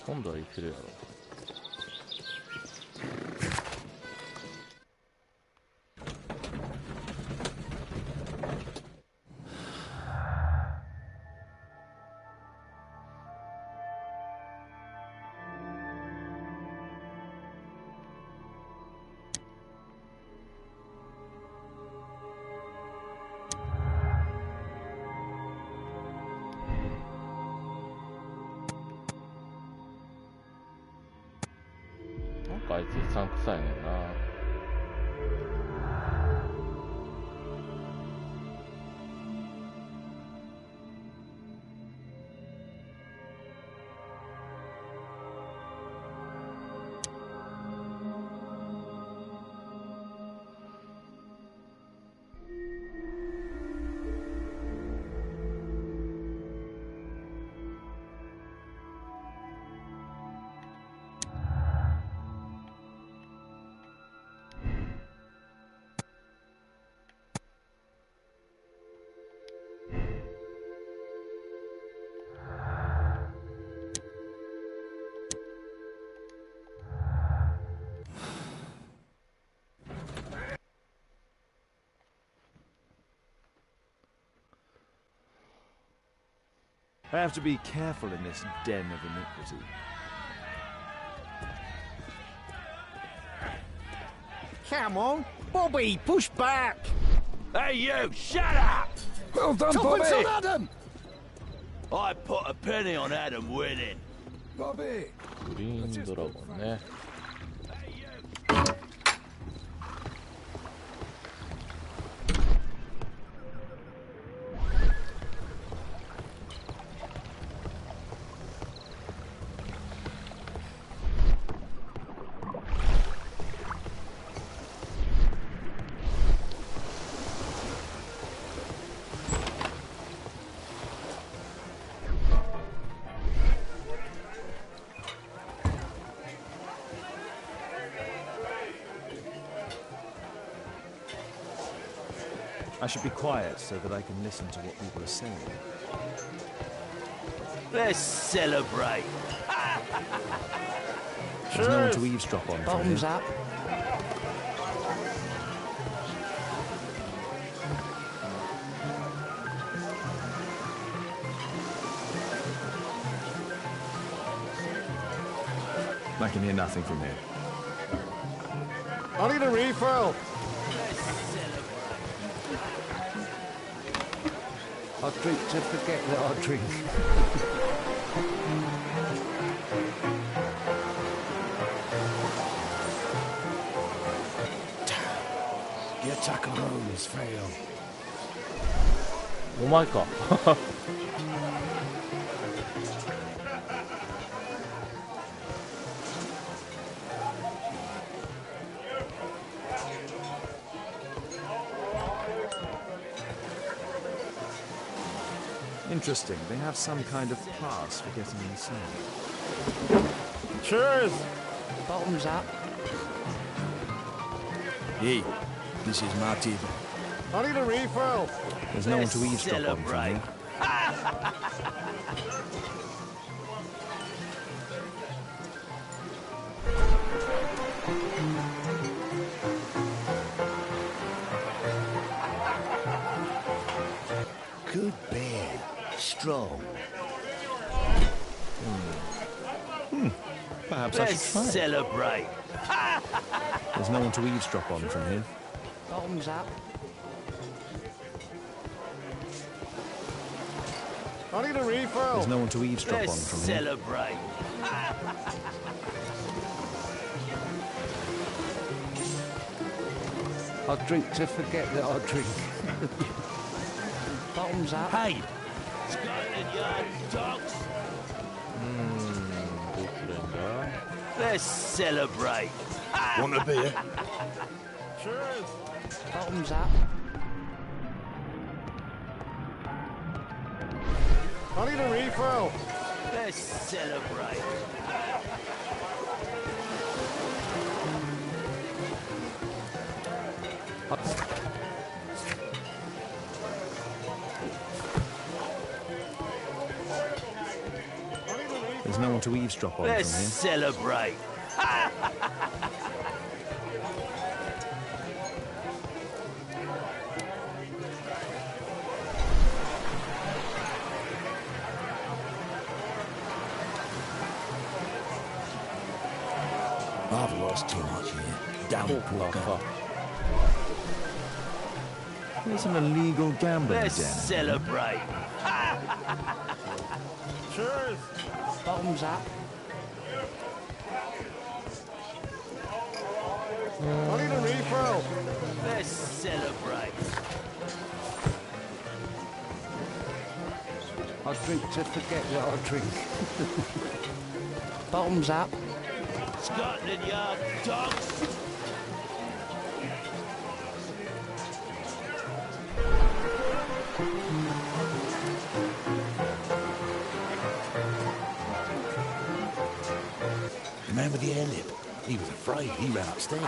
今度はいけるやろ。あいつうさんくさいねんな。I have to be careful in this den of iniquity. Come on, Bobby, push back! Hey you, shut up! Well done, Bobby! On Adam! I put a penny on Adam winning. Bobby! グリーンドラゴンね。I should be quiet so that I can listen to what people are saying. Let's celebrate. There's no one to eavesdrop on. Bottoms up. I can hear nothing from here. I need a refill. I drink to forget that I drink. The attack on Rome has failed. お前か。Interesting. They have some kind of pass for getting inside. Cheers. Bottoms up. Hey, this is Martin. I need a refill. There's no one to eavesdrop on from here. Good bear. Strong. Perhaps I should Let's try it. celebrate. There's no one to eavesdrop on from here. Bottoms up. I need a refill. There's no one to eavesdrop on Let's from here. celebrate. I drink to forget that I drink. Bottoms up. Hey, Scotland Yard dogs. どうするんだ。 Let's celebrate. Want a beer? Cheers. Bottoms up. I need a refill. Let's celebrate. There's no one to eavesdrop on Let's from here. celebrate. I've lost too much here. Damn poor guy. There's an illegal gambling Let's den. celebrate. Cheers. Bottoms up. I need a refill. Let's celebrate. I drink to forget that I drink. Bottoms up. Scotland Yard dogs. Remember the airlip? He was afraid. He ran upstairs.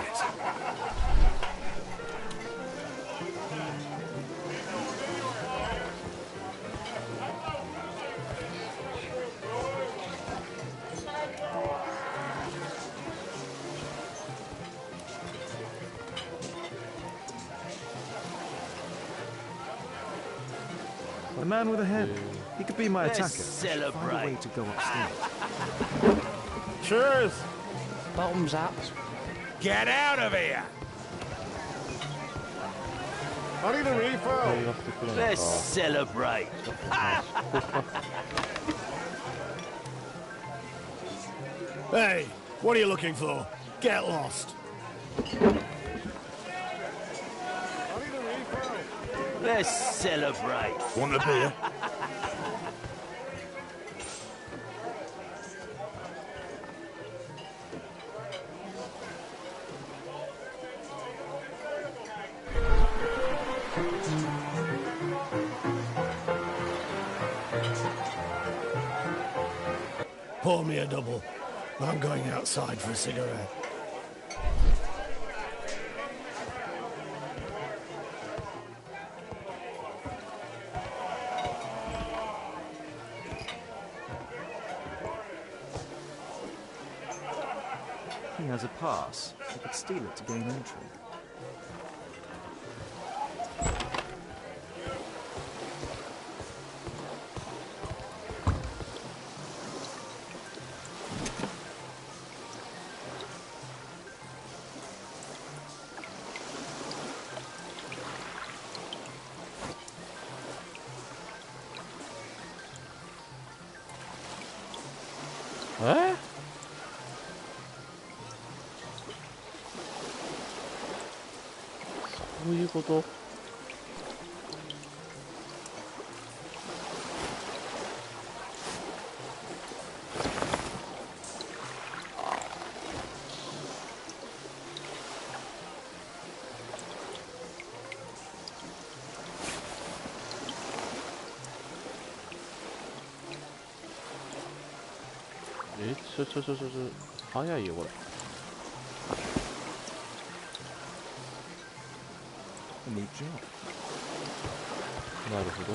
The man with a head. He could be my Let's attacker. I should find a way celebrate. to go upstairs. Cheers. Bottoms up. Get out of here. I need a refill. 言わせてくれんの Let's か。 celebrate. Hey, what are you looking for? Get lost. I need a refill. Let's celebrate. Want a beer? Pour me a double. I'm going outside for a cigarette. he has a pass. I could steal it to gain entry. Eh?そういうこと？早いよこれ。なるほど。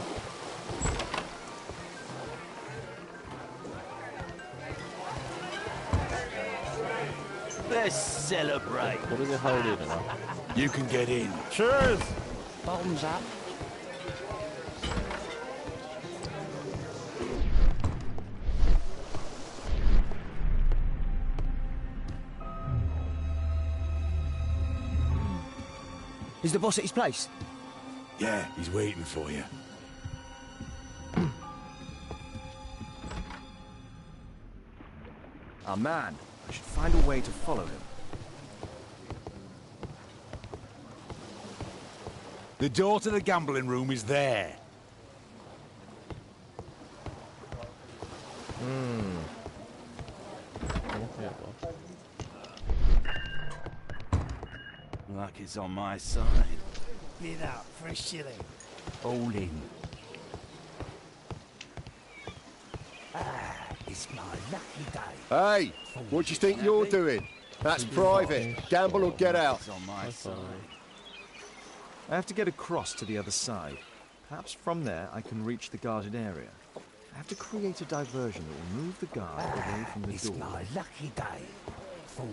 Let's celebrate. これで入れるな。You can get in. Cheers! Bottoms up. Is the boss at his place? Yeah, he's waiting for you. Our man. I should find a way to follow him. The door to the gambling room is there. Luck is on my side. Bid out for a shilling. All in. It's my lucky day. Hey, what do you think you're doing? That's private. Gamble or get out. It's on my side. I have to get across to the other side. Perhaps from there I can reach the guarded area. I have to create a diversion that will move the guard away from the It's door. my lucky day.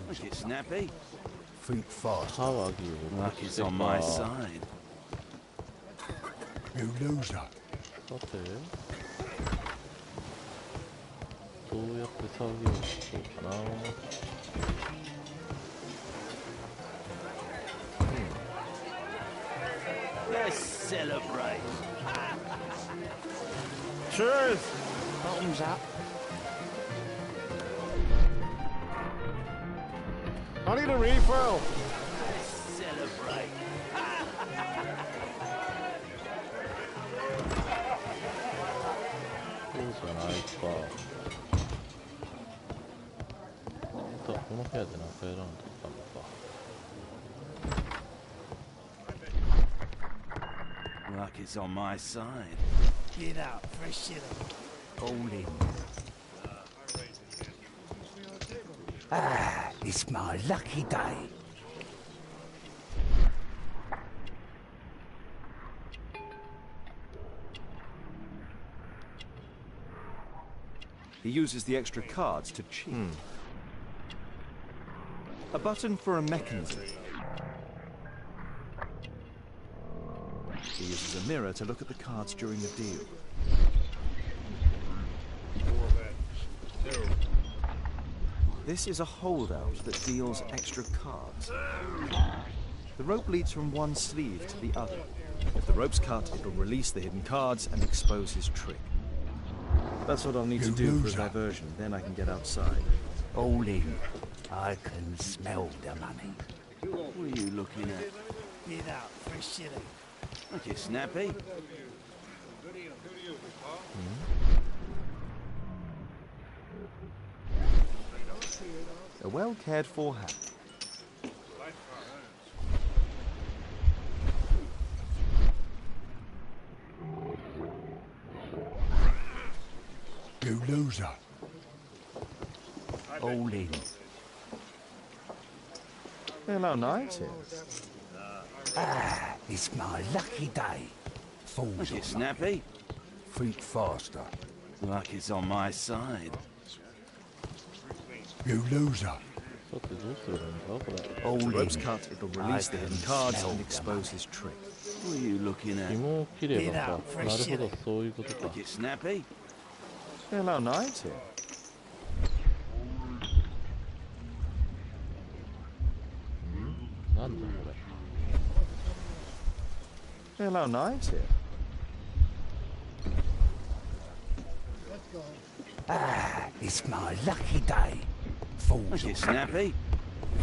Look, it's snappy. Think fast. Luck Luck is on my side. You loser. さてどうやって作業しようかな。Let's celebrate. Cheers! Bottoms up. I need a refill. Let's celebrate. そうじゃないか。この部屋で何か選んでたのか。Luck is on my side. Bid out for a shilling. All in. It's my lucky day. He uses the extra cards to cheat. A button for a mechanism. He uses a mirror to look at the cards during the deal. This is a holdout that deals extra cards. The rope leads from one sleeve to the other. If the rope's cut, it will release the hidden cards and expose his trick. That's what I'll need to do for a diversion, then I can get outside. All in. I can smell the money. What are you looking at? Bid out for a shilling. Look, it's snappy. A well-cared-for hat. You loser. All in. Hello, night. It's my lucky day. Fools Look, on it's luck. snappy. Think faster. Luck is on my side. You loser. さてどうすればいいんだこれ。 The rope's cut, it'll release the hidden cards and expose his trick. What are you looking at? 紐を切ればか。なるほど、そういうことか。 Make it snappy? Hello, Knight here. なんだこれ。 Hello, Knight here. Ah, it's my lucky day. Falls Make on it snappy?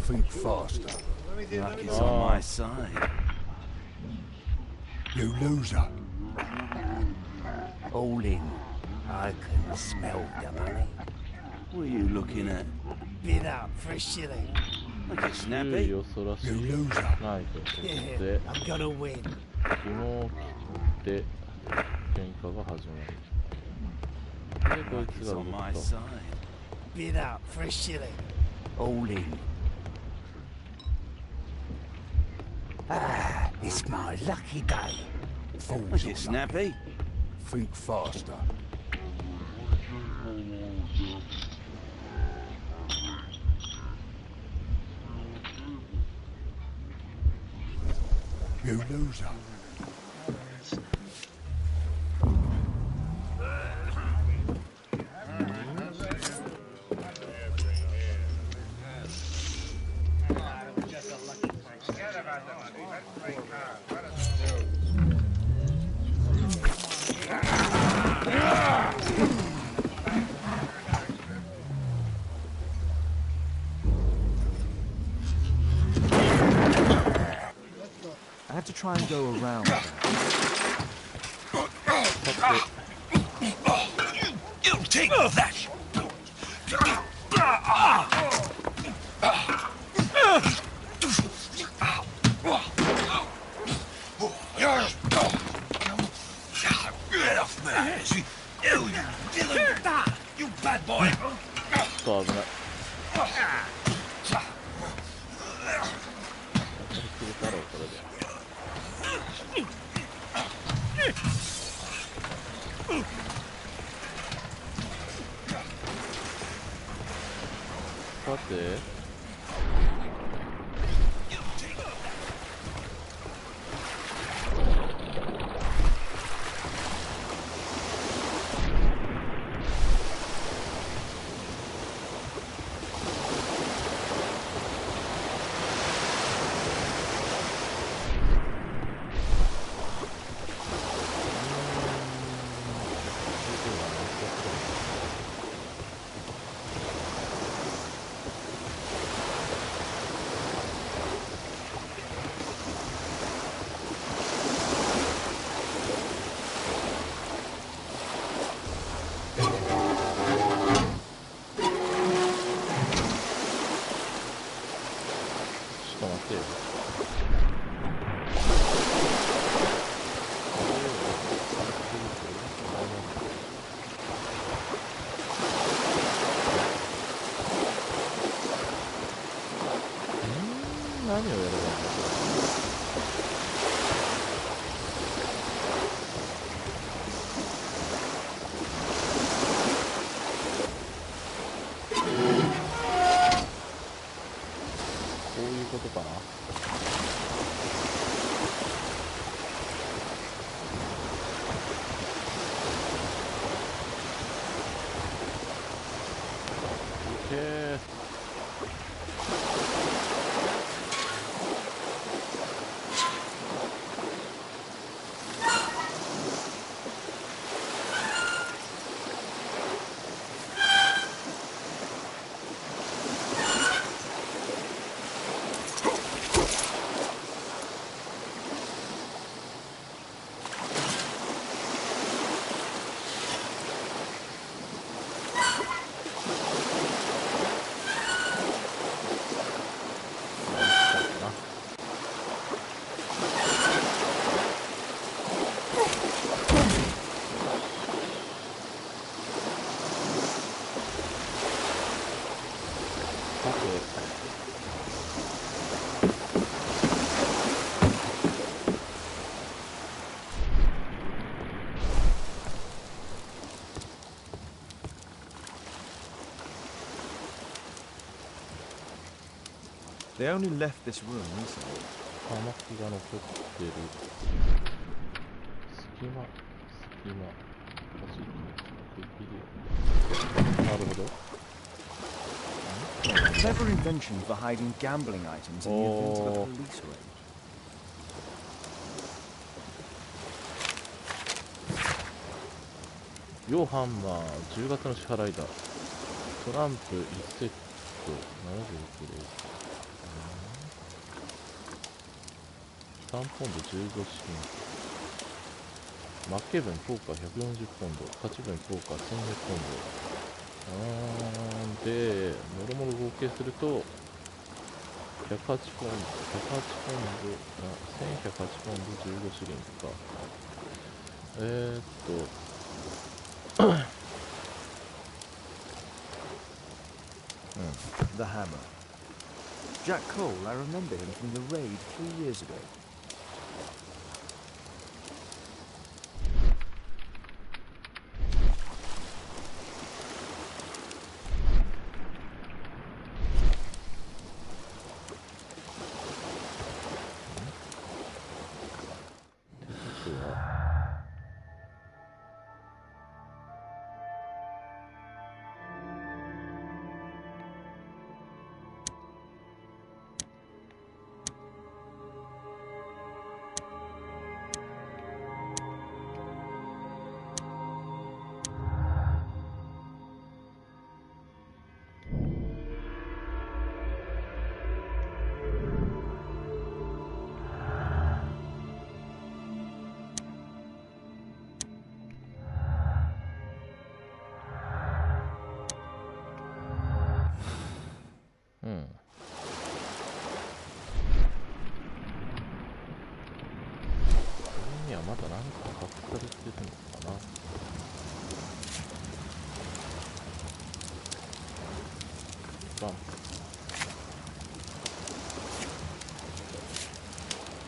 Think faster. Luck is on my side. You loser. All in. I can smell the money. What are you looking at? Bid up for a shilling. Make it 注 snappy? 意恐ろしい You loser. ナイフを取っ Yeah, て I'm gonna win. 紐を切って喧嘩が始まる。でこい Luck つ is が on 動 my くと。 side. Bid up for a shilling. All in. Ah, it's my lucky day. Falls Make it on snappy? Think faster. You loser. I have to try and go around that. You take that! Get off me! You villain! You bad boy! ちょっと危ない。切れたろうこれで。さて。何をやればいいんだこういうことかな。オッケー。They only left this room recently. 葉巻が残ってる。隙間。なるほど。Clever invention for hiding gambling items in the event of a police raid. 両ハンマー10月の支払いだ。トランプ1セット76です。3ポンド15シリング。マッケーブンポーカー140ポンド。勝ち分ポーカー1200ポンド。で、もろもろ合計すると、108ポンド、1108ポンド15シリングか。The hammer. Jack Cole, I remember him from the raid 3 years ago.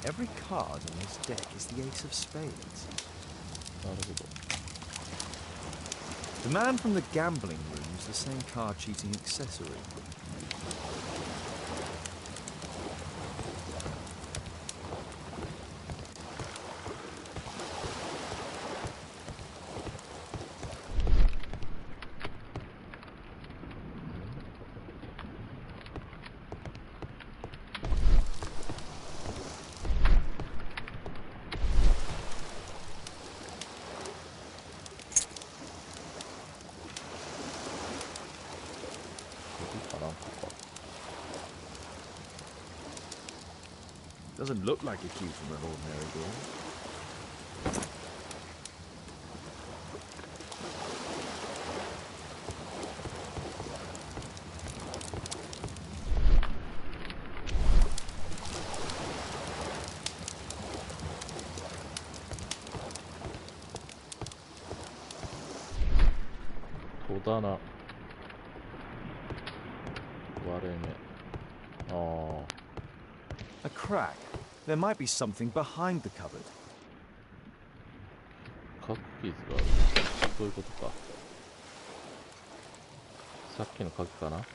Every card on this deck is the ace of spades. The man from the gambling room is the same card cheating accessory. Doesn't look like a key from an ordinary door. Todana. Wareme. Oh. A crack. There might be something behind the cupboard. カッキーズがある。そういうことか。さっきの鍵かな。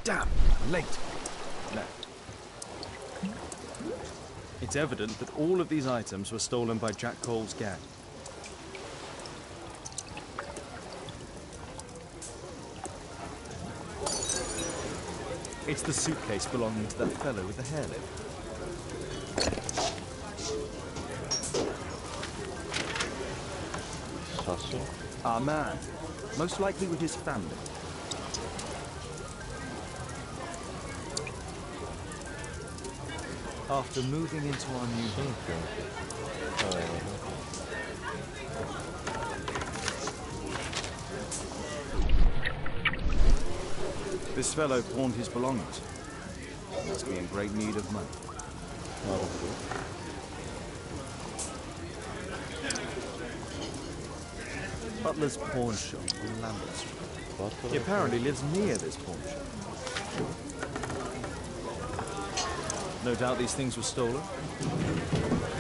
Damn, late. No. It's evident that all of these items were stolen by Jack Cole's gang. It's the suitcase belonging to that fellow with the hairlip. Our man, most likely with his family. After moving into our new home. This fellow pawned his belongings. He must be in great need of money. Butler's pawn shop in Lambert Street. He apparently lives near this pawn shop. No doubt these things were stolen.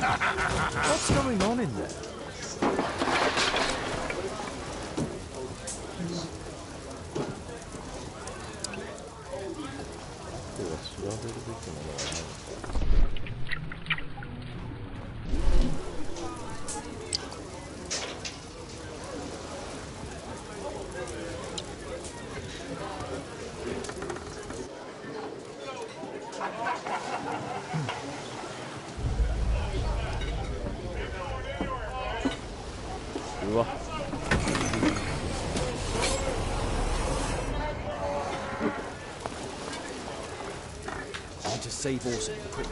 What's going on in there? 調べるべきものはない。うわ。To save also, quick.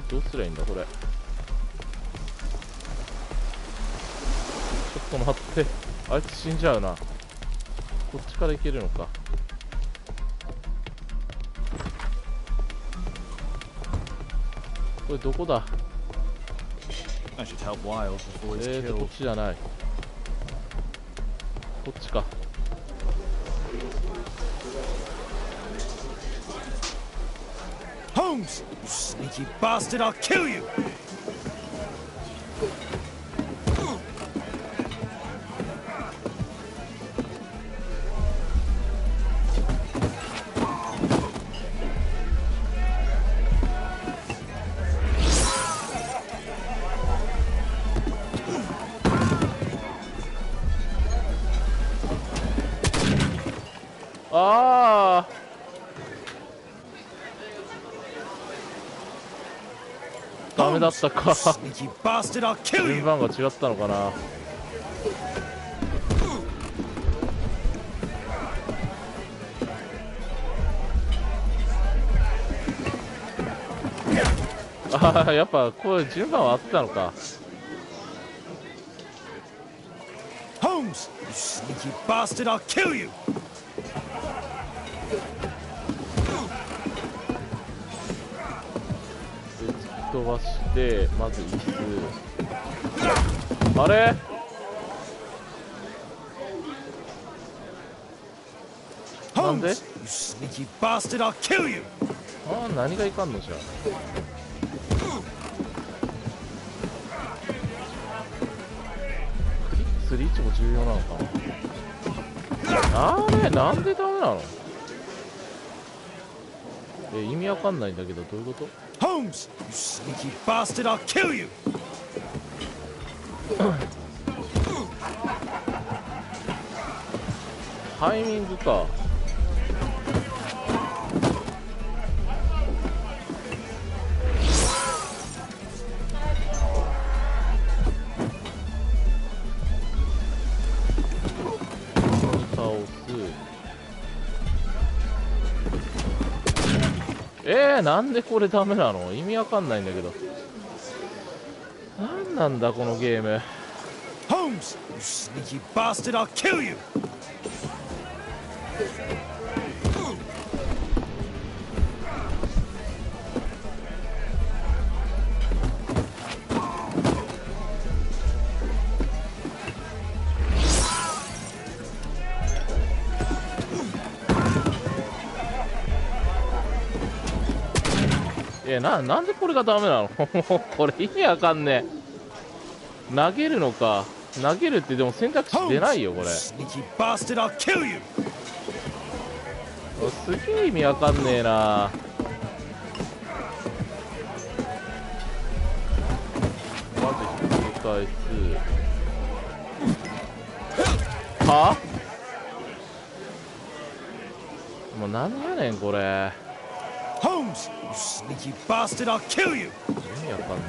どうすりゃいいんだこれ。ちょっと待って、あいつ死んじゃうな。こっちから行けるのか。これどこだ。I should help Wild before he's killed. こっちじゃない。こっちか。Holmes! You sneaky bastard, I'll kill you!ダメだったか。順番が違ったのかな。ああ、やっぱこれ順番は合ってたのか。Holmes, you sneaky bastard, I'll kill you! 飛ばしてまず椅子。あれ？なんで？ああ、何がいかんのじゃ。クリックする位置も重要なのかな。あれなんでダメなの？意味わかんないんだけど、どういうこと？ Holmes, you sneaky bastard, I'll kill you! タイミングか。倒す。なんでこれダメなの？意味わかんないんだけど。なんなんだこのゲーム。 Holmes, you sneaky bastard, I'll kill you! なんでこれがダメなの？もうこれ意味わかんねえ。投げるのか。投げるってでも選択肢出ないよこれ。すげえ意味わかんねえな。まずひっくり返す。は？もう何やねんこれ。Holmes, you sneaky bastard, I'll kill you! 意味わかんね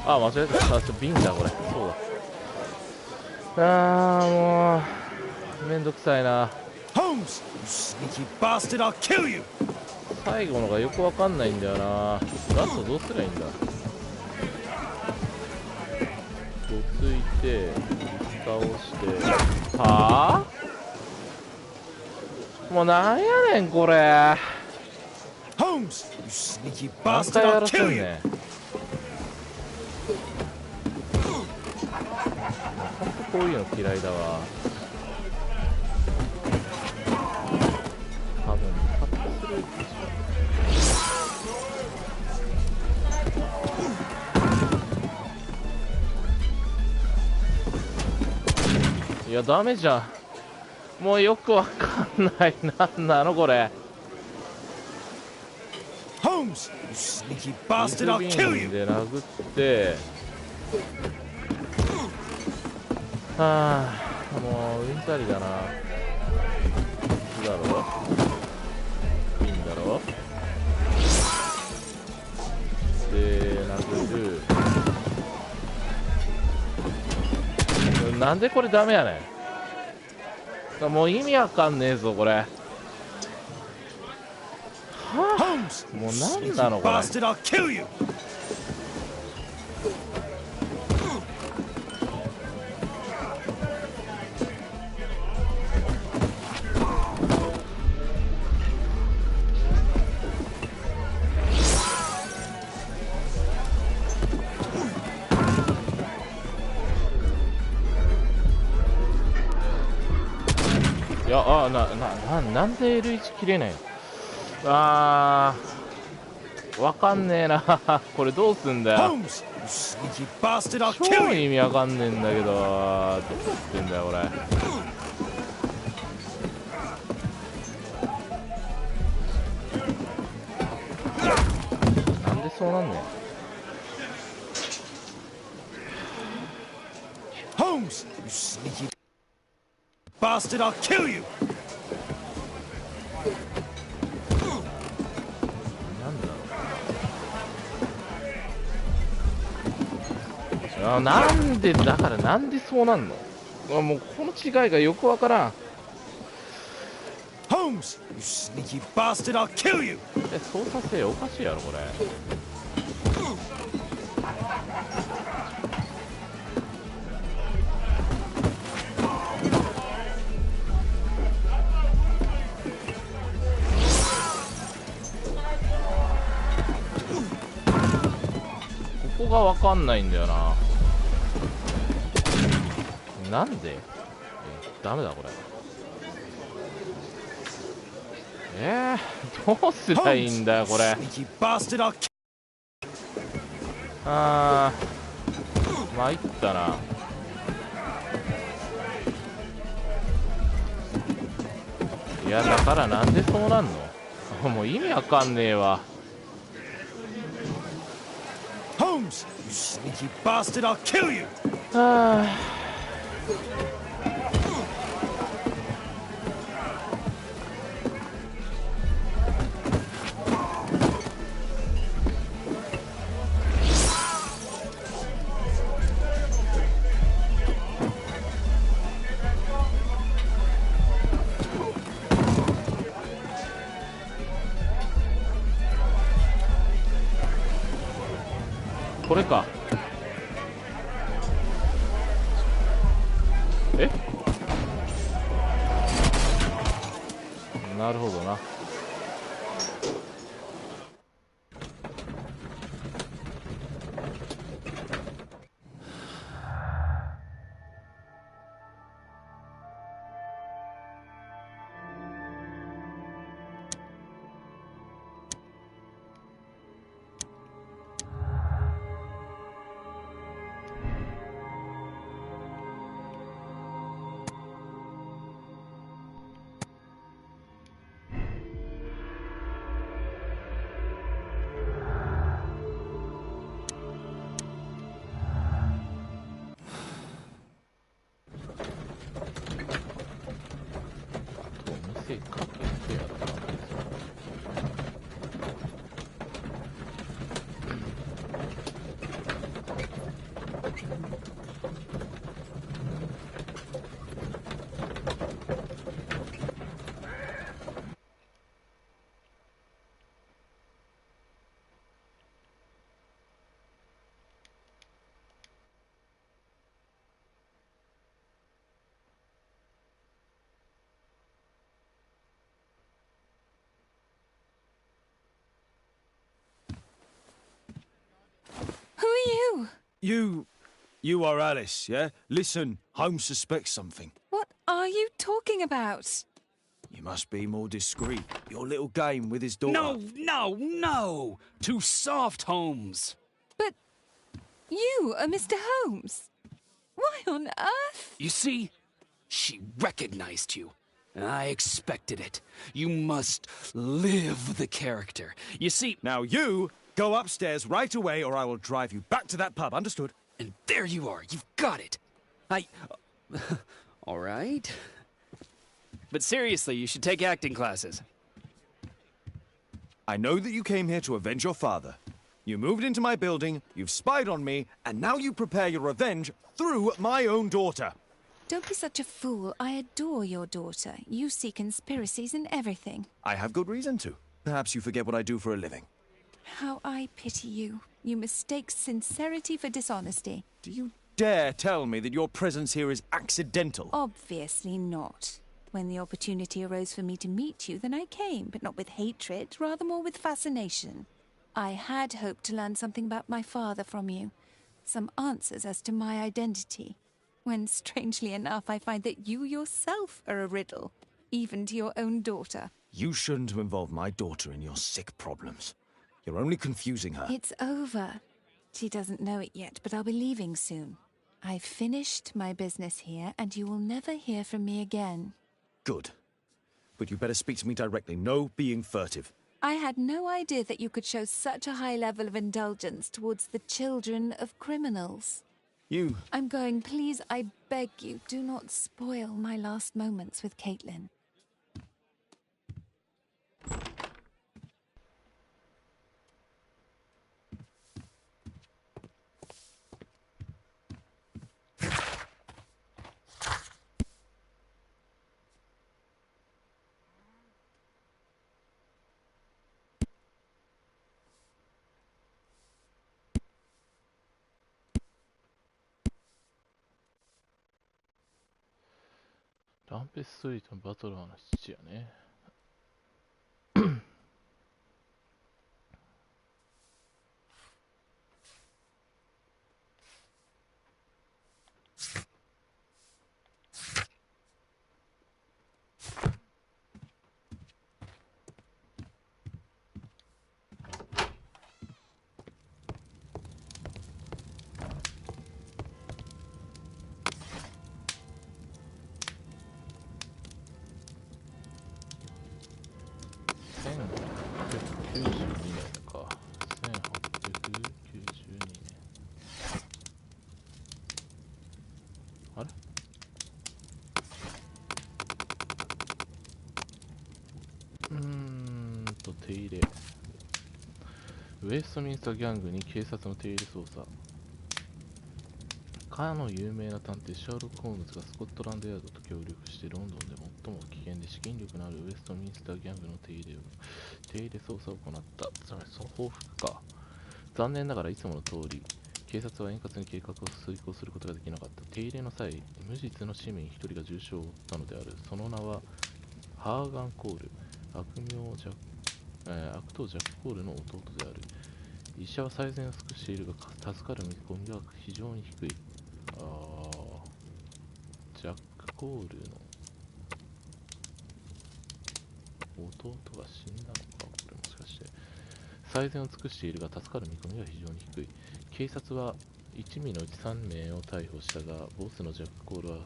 えわ。あ、間違えた。瓶だこれ。そうだ。もうめんどくさいな。 Holmes, you sneaky bastard, I'll kill you! 最後のがよくわかんないんだよな。ラストどうすりゃいいんだ。ついて倒して。はあ？もうなんやねんこれ。 Holmes, you sneaky 何 bastard, 回や I'll らせ kill ん you! ねん。こういうの嫌いだわ。多分カットするでしょ。いやダメじゃん。もうよくわかんない。なんなのこれ。Holmes, you sneaky 水 bastard, I'll ビ kill ーン you! で殴って、はあ、もううんざりだな。いいだろ、いいんだろで殴る。なんでこれダメやねん。もう意味わかんねえぞこれ。はあ、もうなんなのこれ。 Bastard, I'll kill you! いや、なんで L1 切れないの。わかんねえな。これどうすんだよ。 Holmes, you sneaky bastard, I'll 超 kill 意 you! 味わかんねえんだけど、どうやってんだよこれ。なんでそうなんねん。 Holmes, you sneaky bastard, I'll kill you! なんだろう。なんでだからなんでそうなんの。もうこの違いがよくわからん。 Holmes, you sneaky bastard, I'll kill you! 操作性おかしいやろこれ。ここがわかんないんだよな。なんでダメだこれ。どうすりゃいいんだよこれ。Sneaky bastard, I'll kill 参ったな。いやだからなんでそうなんの。もう意味わかんねえわ。 Holmes, you sneaky bastard, I'll kill you! これか。なるほどな。せっかくやろな。you? You are Alice, yeah? Listen, Holmes suspects something. What are you talking about? You must be more discreet. Your little game with his daughter. No! Too soft, Holmes. But you are Mr. Holmes. Why on earth? You see, she recognized you. I expected it. You must live the character. You see... Now you go upstairs right away or I will drive you back to that pub, understood? And there you are. You've got it. All right. But seriously, you should take acting classes. I know that you came here to avenge your father. You moved into my building, you've spied on me, and now you prepare your revenge through my own daughter. Don't be such a fool. I adore your daughter. You see conspiracies in everything. I have good reason to. Perhaps you forget what I do for a living. How I pity you. You mistake sincerity for dishonesty. Do you dare tell me that your presence here is accidental? Obviously not. When the opportunity arose for me to meet you, then I came, but not with hatred, rather more with fascination. I had hoped to learn something about my father from you. Some answers as to my identity. When, strangely enough, I find that you yourself are a riddle, even to your own daughter. You shouldn't have involved my daughter in your sick problems. You're only confusing her. It's over. She doesn't know it yet, but I'll be leaving soon. I've finished my business here, and you will never hear from me again. Good. But you better speak to me directly. No being furtive. I had no idea that you could show such a high level of indulgence towards the children of criminals. You... I'm going. Please, I beg you, do not spoil my last moments with Caitlin.ランペストリートのバトラーの父やね。1892年か。1892年。あれ？手入れ。ウェストミンスターギャングに警察の手入れ捜査。かの有名な探偵シャーロック・ホームズがスコットランドヤードと協力してロンドンで最も危険で資金力のあるウェストミンスターギャングの手入れ捜査を行った。つまりその報復か。残念ながらいつもの通り警察は円滑に計画を遂行することができなかった。手入れの際、無実の市民1人が重傷を負ったのである。その名はハーガン・コール、悪党ジャック・コールの弟である。医者は最善を尽くしているが助かる見込みが非常に低い。ジャック・コールの弟が死んだのか。これもしかして最善を尽くしているが助かる見込みが非常に低い。警察は1名のうち3名を逮捕したが、ボスのジャック・コールは、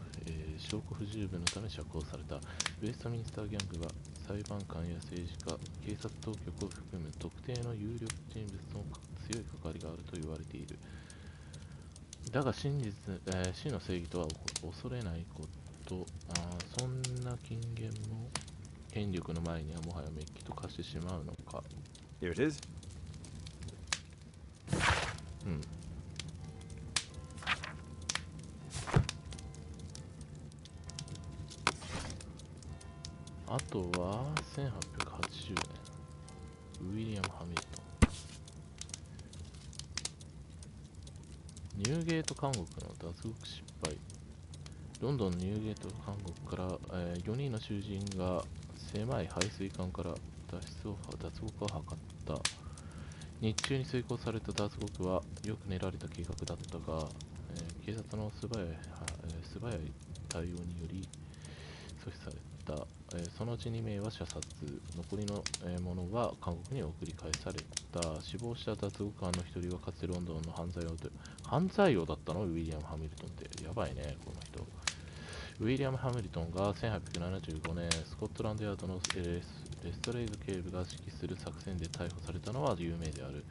証拠不十分のため釈放された。ウェストミンスターギャングは裁判官や政治家、警察当局を含む特定の有力人物と強い関わりがあると言われている。だが真の正義とは恐れないこと。そんな金言も権力の前にはもはやメッキと化してしまうのか。Here it is. あとは1880年ウィリアム・ハミルトン。ニューゲート監獄の脱獄失敗。ロンドンのニューゲート監獄から、4人の囚人が狭い排水管から脱獄を図った。日中に遂行された脱獄はよく練られた計画だったが、警察の素早い対応により阻止された。そのうち2名は射殺、残りの者は監獄に送り返された。死亡した脱獄犯の1人はかつてロンドンの犯罪王だったの。ウィリアム・ハミルトンってやばいね、この人。ウィリアム・ハミルトンが1875年スコットランドヤードのレストレイド警部が指揮する作戦で逮捕されたのは有名である。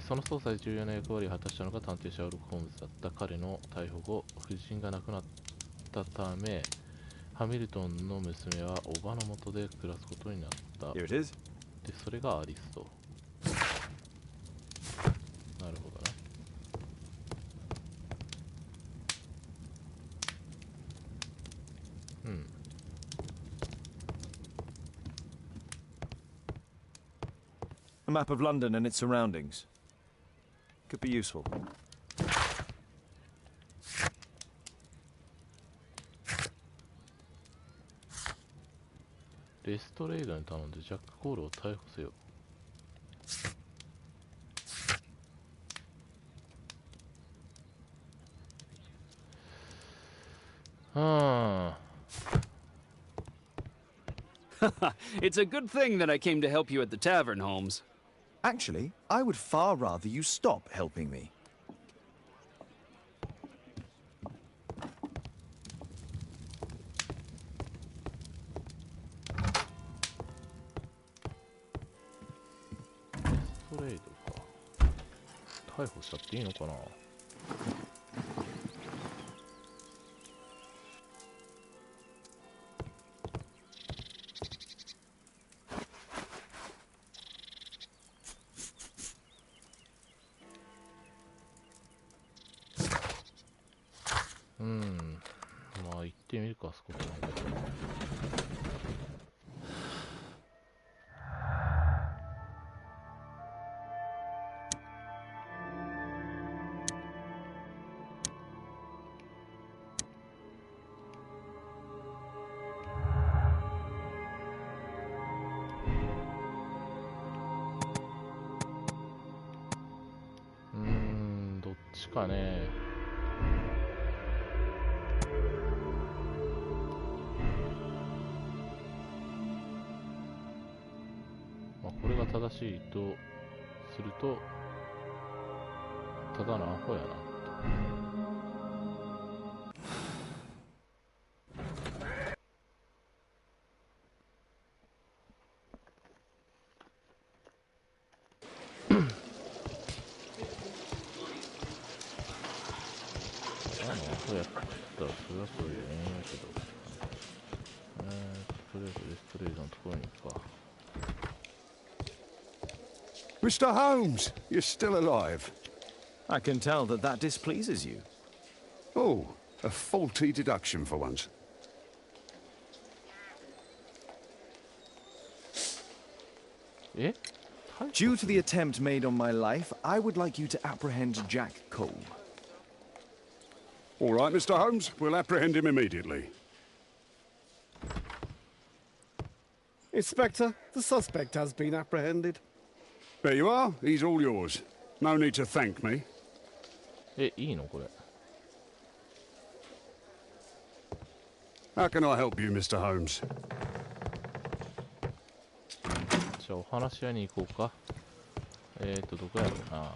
その捜査で重要な役割を果たしたのが探偵シャーロック・ホームズだった。彼の逮捕後、夫人が亡くなったため、ハミルトンの娘は叔母の元で暮らすことになった。で、それがアリスと。なるほどね。うん。A map of London and its surroundings. Could be useful. レストレイドに頼んでジャック・コールを逮捕せよ。It's a good thing that I came to help you at the tavern, Holmes. Actually, I would far rather you stop helping me. Lestrade か。逮捕しちゃっていいのかな。まあ行ってみるか、スコットランド。どっちかね。これが正しいとすると、ただのアホやな。そうやったらそれはそれでええんやけど、とりあえずレストレードのところに行くか。Mr. Holmes, you're still alive. I can tell that that displeases you. Oh, a faulty deduction for once. Due to the attempt made on my life, I would like you to apprehend Jack Cole. All right, Mr. Holmes, we'll apprehend him immediately. Inspector, the suspect has been apprehended. There you are. He's all yours. No need to thank me. いいのこれ。How can I help you, Mr. Holmes? じゃあお話し合いに行こうか。どこやろうな。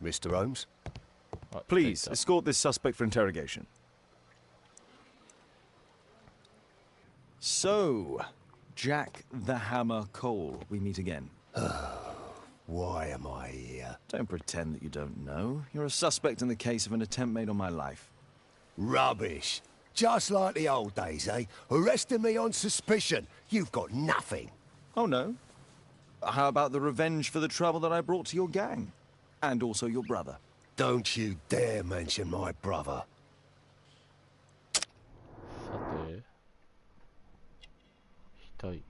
Mr. Holmes? Please, escort this suspect for interrogation. So, Jack the Hammer Cole, we meet again. Why am I here? Don't pretend that you don't know. You're a suspect in the case of an attempt made on my life. Rubbish. Just like the old days, eh? Arresting me on suspicion. You've got nothing. Oh, no? How about the revenge for the trouble that I brought to your gang? And also your brother. Don't you dare mention my brother. さて、額。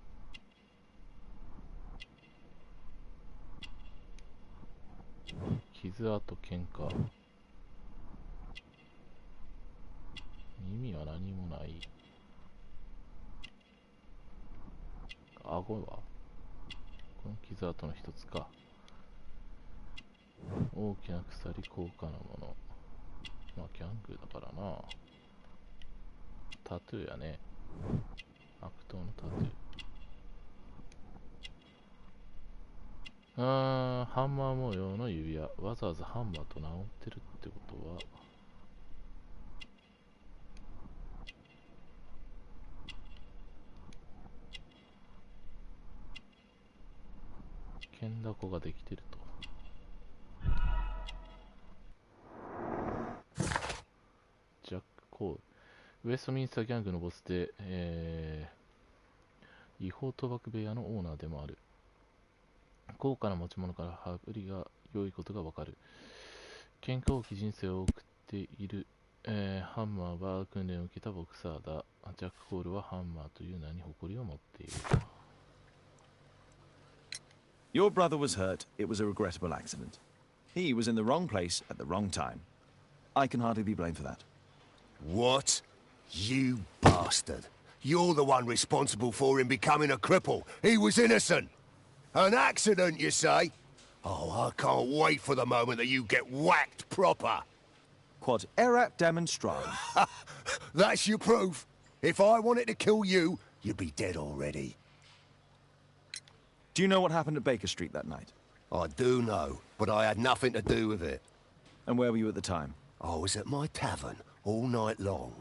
傷跡喧嘩。意味は何もない。顎はこの傷跡の一つか。大きな鎖、高価なもの。まあギャングだからな。タトゥーやね。悪党のタトゥー。ハンマー模様の指輪。わざわざハンマーと名乗ってるってことは、剣だこができてると。ジャック・コール。ウェストミンスターギャングのボスで、違法賭博部屋のオーナーでもある。高価な持ち物から羽振りが良いことがわかる。喧嘩多き人生を送っている、ハンマーは訓練を受けたボクサーだ。ジャック・コールはハンマーという名に誇りを持っている。Your brother was hurt. It was a regrettable accident. He was in the wrong place at the wrong time. I can hardly be blamed for that. What? You bastard. You're the one responsible for him becoming a cripple. He was innocent. An accident, you say? Oh, I can't wait for the moment that you get whacked proper. Quod erat demonstrandum. That's your proof. If I wanted to kill you, you'd be dead already. Do you know what happened at Baker Street that night? I do know, but I had nothing to do with it. And where were you at the time? I was at my tavern all night long.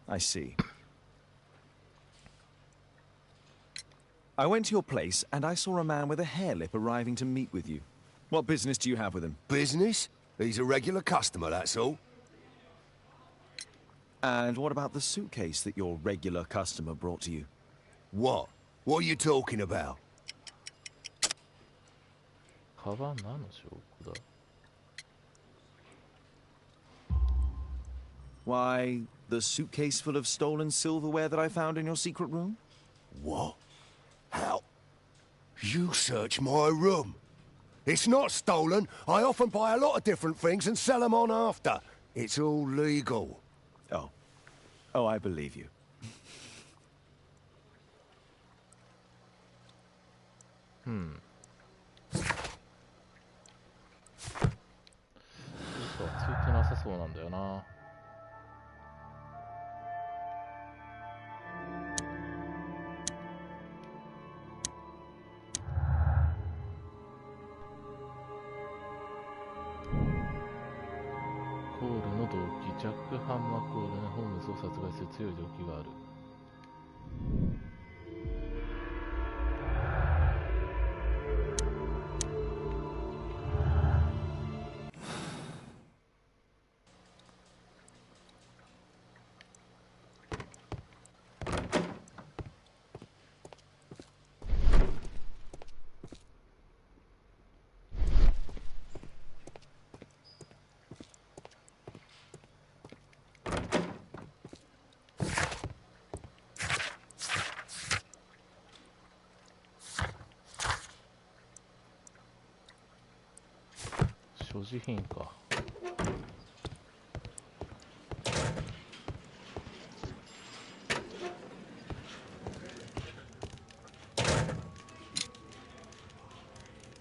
I see. I went to your place and I saw a man with a hair lip arriving to meet with you. What business do you have with him? Business? He's a regular customer, that's all. And what about the suitcase that your regular customer brought to you? What? What are you talking about? カバン何の証拠だ? Why, the suitcase full of stolen silverware that I found in your secret room? What? How? You searched my room. It's not stolen. I often buy a lot of different things and sell them on after. It's all legal. Oh. Oh, I believe you. ついてなさそうなんだよな。コールの動機、ジャック・ハンマー・コールがホームズを殺害する強い動機がある。所持品か。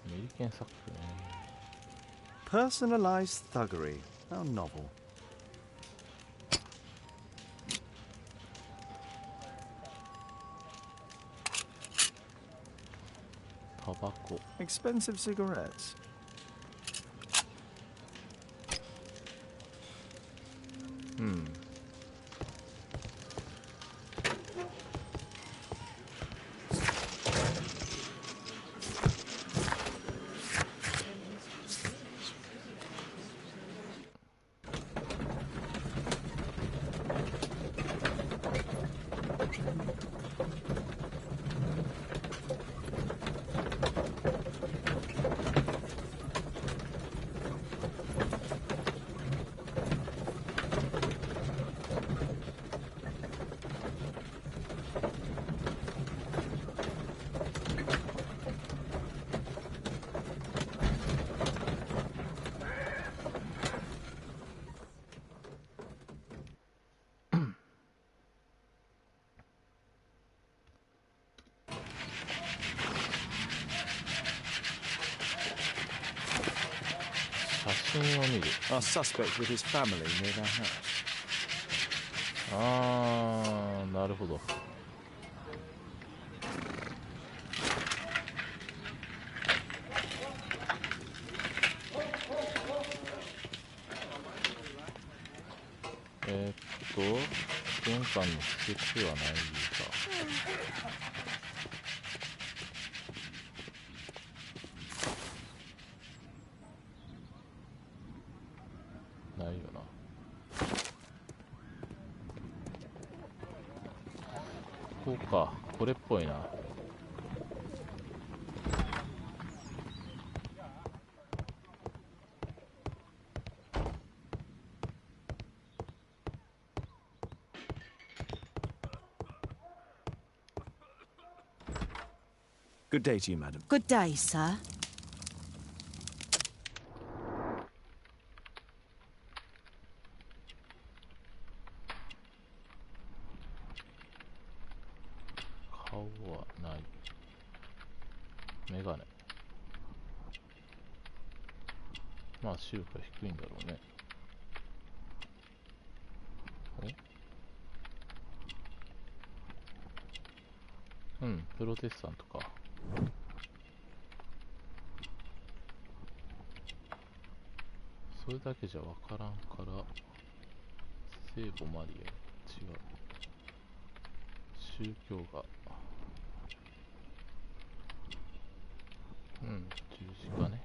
メリケンサックね。Personalized thuggery. How novel. タバコ。Expensive cigarettes. 真を見る。 Our suspect with his family near their house. あー、なるほど。玄関の施設はないか。ないよな。こうか、これっぽいな。Good day to you, madam. Good day, sir. 顔はない。メガネ。まあ視力が低いんだろうね。お、うん、プロテスタントか。それだけじゃわからんから、聖母マリア、違う。宗教が、うん、十字架ね。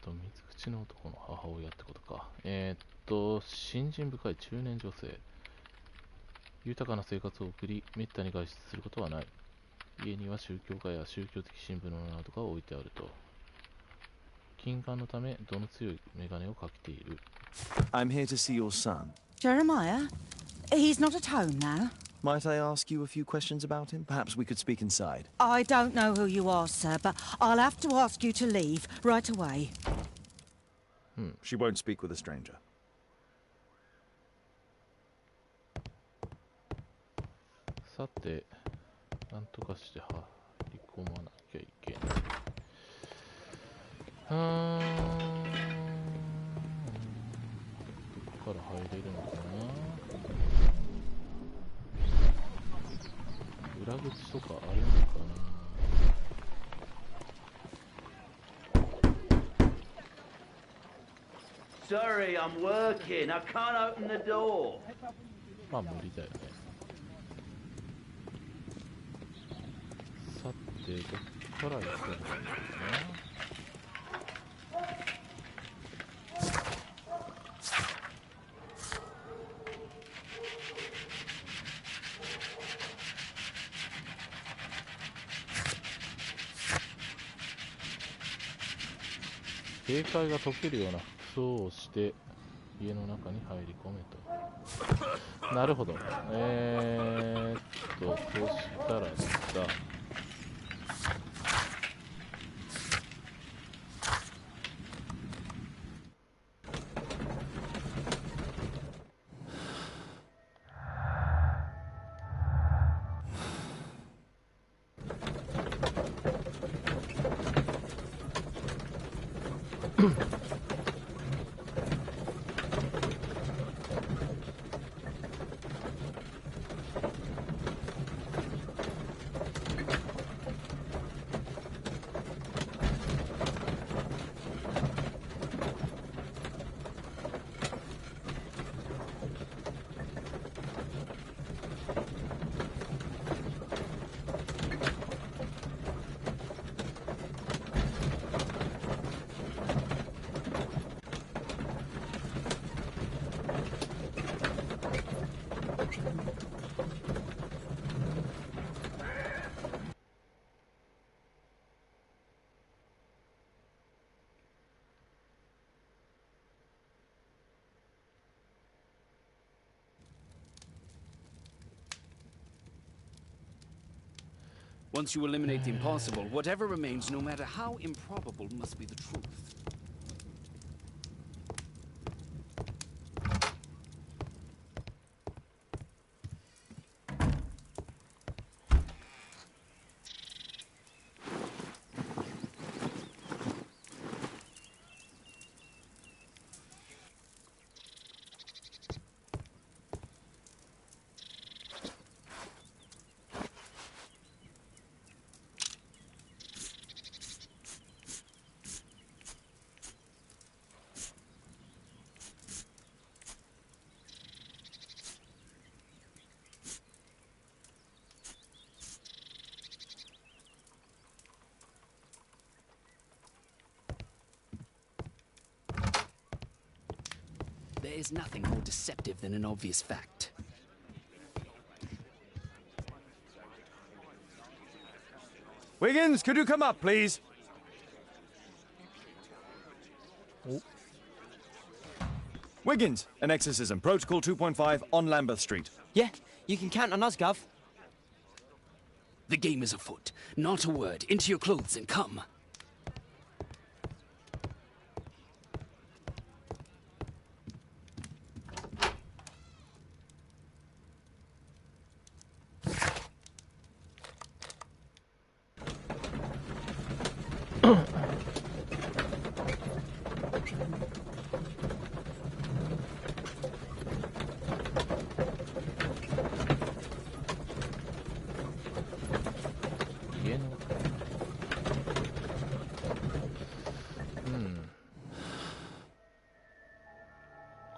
水口の男の母親ってことか。信心深い中年女性。豊かな生活を送り、めったに外出することはない。家には宗教画や宗教的新聞のなどが置いてあると。近眼のため、度の強い眼鏡をかけている。I'm here to see your son. Jeremiah? He's not at home now. Might I ask you a few questions about him? Perhaps we could speak inside. I don't know who you are, sir, but I'll have to ask you to leave right away. She won't speak with a stranger. さて、なんとかして入り込まなきゃいけない。どこから入れるのかな。裏口とかあるのかな。Sorry, I'm working. I can't open the door. まあ無理だよね。さて、どっから行くんだろうな。警戒が解けるような服装をして家の中に入り込めと。なるほど。そしたらさ、Once you eliminate the impossible, whatever remains, no matter how improbable, must be the truth. There is nothing more deceptive than an obvious fact. Wiggins, could you come up, please? Oh. Wiggins, an exorcism. Protocol 2.5 on Lambeth Street. Yeah, you can count on us, Gov. The game is afoot. Not a word. Into your clothes and come.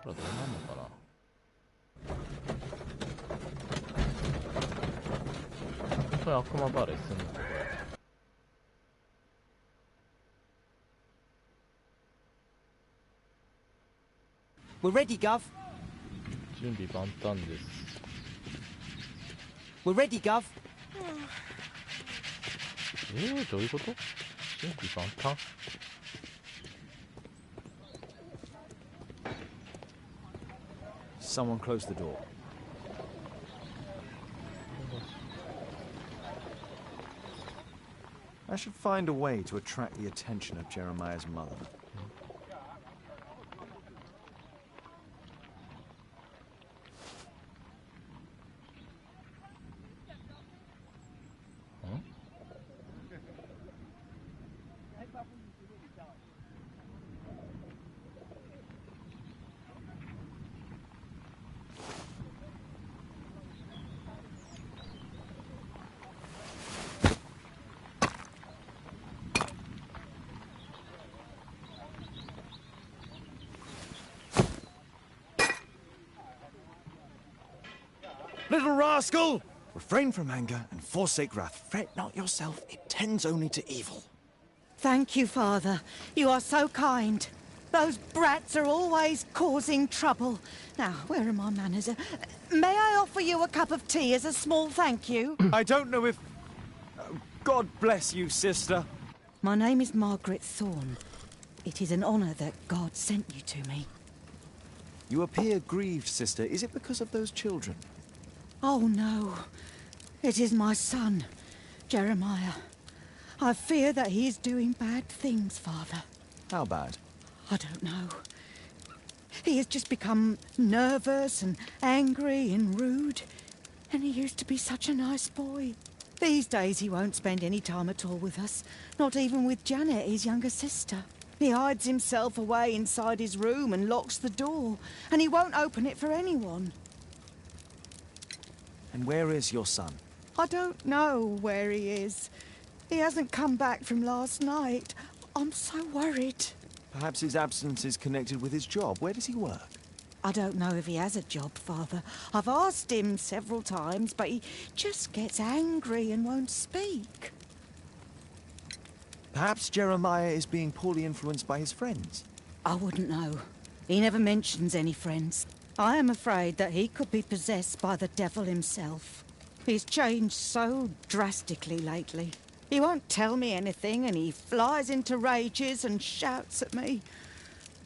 これはどうなるのかな。これ悪魔バレーすんのこれ。We're ready, Gov. 準備万端です。We're ready, Gov. どういうこと？準備万端？ Someone close the door. I should find a way to attract the attention of Jeremiah's mother. Little rascal! Refrain from anger and forsake wrath. Fret not yourself, it tends only to evil. Thank you, Father. You are so kind. Those brats are always causing trouble. Now, where are my manners? May I offer you a cup of tea as a small thank you? I don't know if... God bless you, sister. My name is Margaret Thorne. It is an honour that God sent you to me. You appear grieved, sister. Is it because of those children? Oh, no. It is my son, Jeremiah. I fear that he is doing bad things, Father. How bad? I don't know. He has just become nervous and angry and rude. And he used to be such a nice boy. These days he won't spend any time at all with us. Not even with Janet, his younger sister. He hides himself away inside his room and locks the door. And he won't open it for anyone. And where is your son? I don't know where he is. He hasn't come back from last night. I'm so worried. Perhaps his absence is connected with his job. Where does he work? I don't know if he has a job, Father. I've asked him several times, but he just gets angry and won't speak. Perhaps Jeremiah is being poorly influenced by his friends. I wouldn't know. He never mentions any friends. I am afraid that he could be possessed by the devil himself. He's changed so drastically lately. He won't tell me anything and he flies into rages and shouts at me.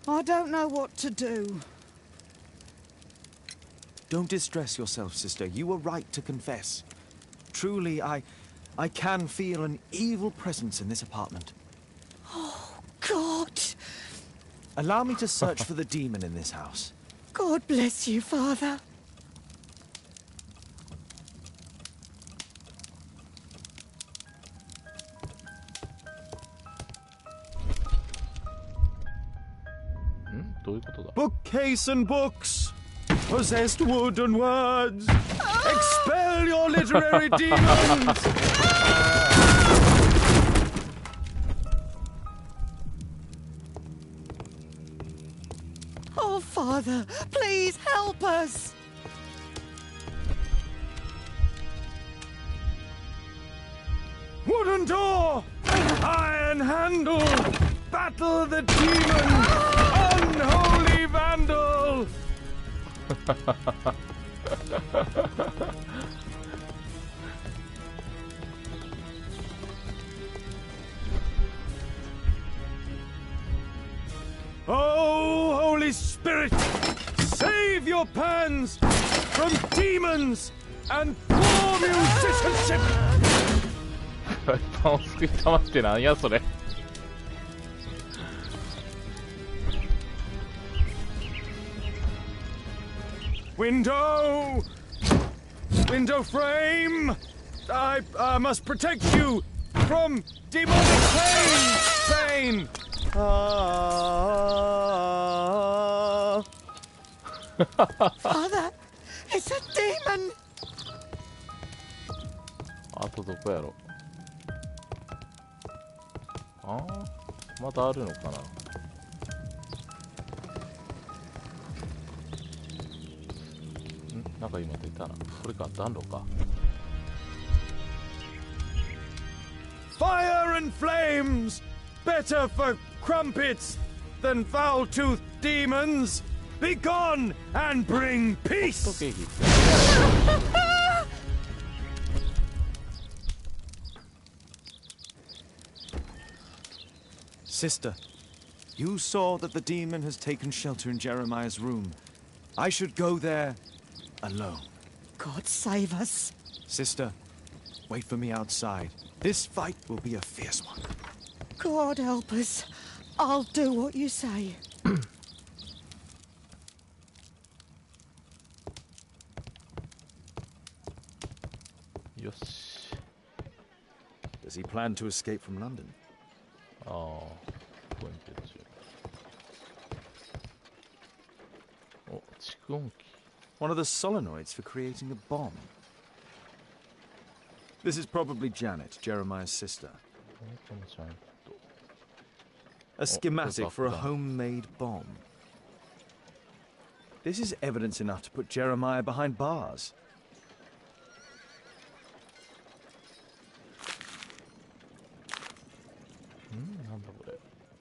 I don't know what to do. Don't distress yourself, sister. You were right to confess. Truly, I can feel an evil presence in this apartment. Oh, God! Allow me to search for the demon in this house. God bless you, Father. Bookcase and books, possessed wood and words. Expel your literary demons! Oh, Father, please help us! Wooden door! Iron handle! Battle the demon! Unholy valor! candle! Oh, Holy Spirit, save your pans from demons and poor musicianship! パンを救いたまってなんやそれ。Window frame! I must protect you from demonic pain! Father, it's a demon! あとどこやろ。ああ、まだあるのかな。なんか今出たな。これか、暖炉か。Fire and flames! Better for crumpets than foul-toothed demons! Be gone and bring peace! Sister, you saw that the demon has taken shelter in Jeremiah's room. I should go there alone. God save us. Sister, wait for me outside. This fight will be a fierce one. God help us. I'll do what you say. Yosh. Does he plan to escape from London? Oh, pointed to. Oh, 蓄音機. One of the solenoids for creating a bomb. This is probably Janet, Jeremiah's sister. A schematic for a homemade bomb. This is evidence enough to put Jeremiah behind bars.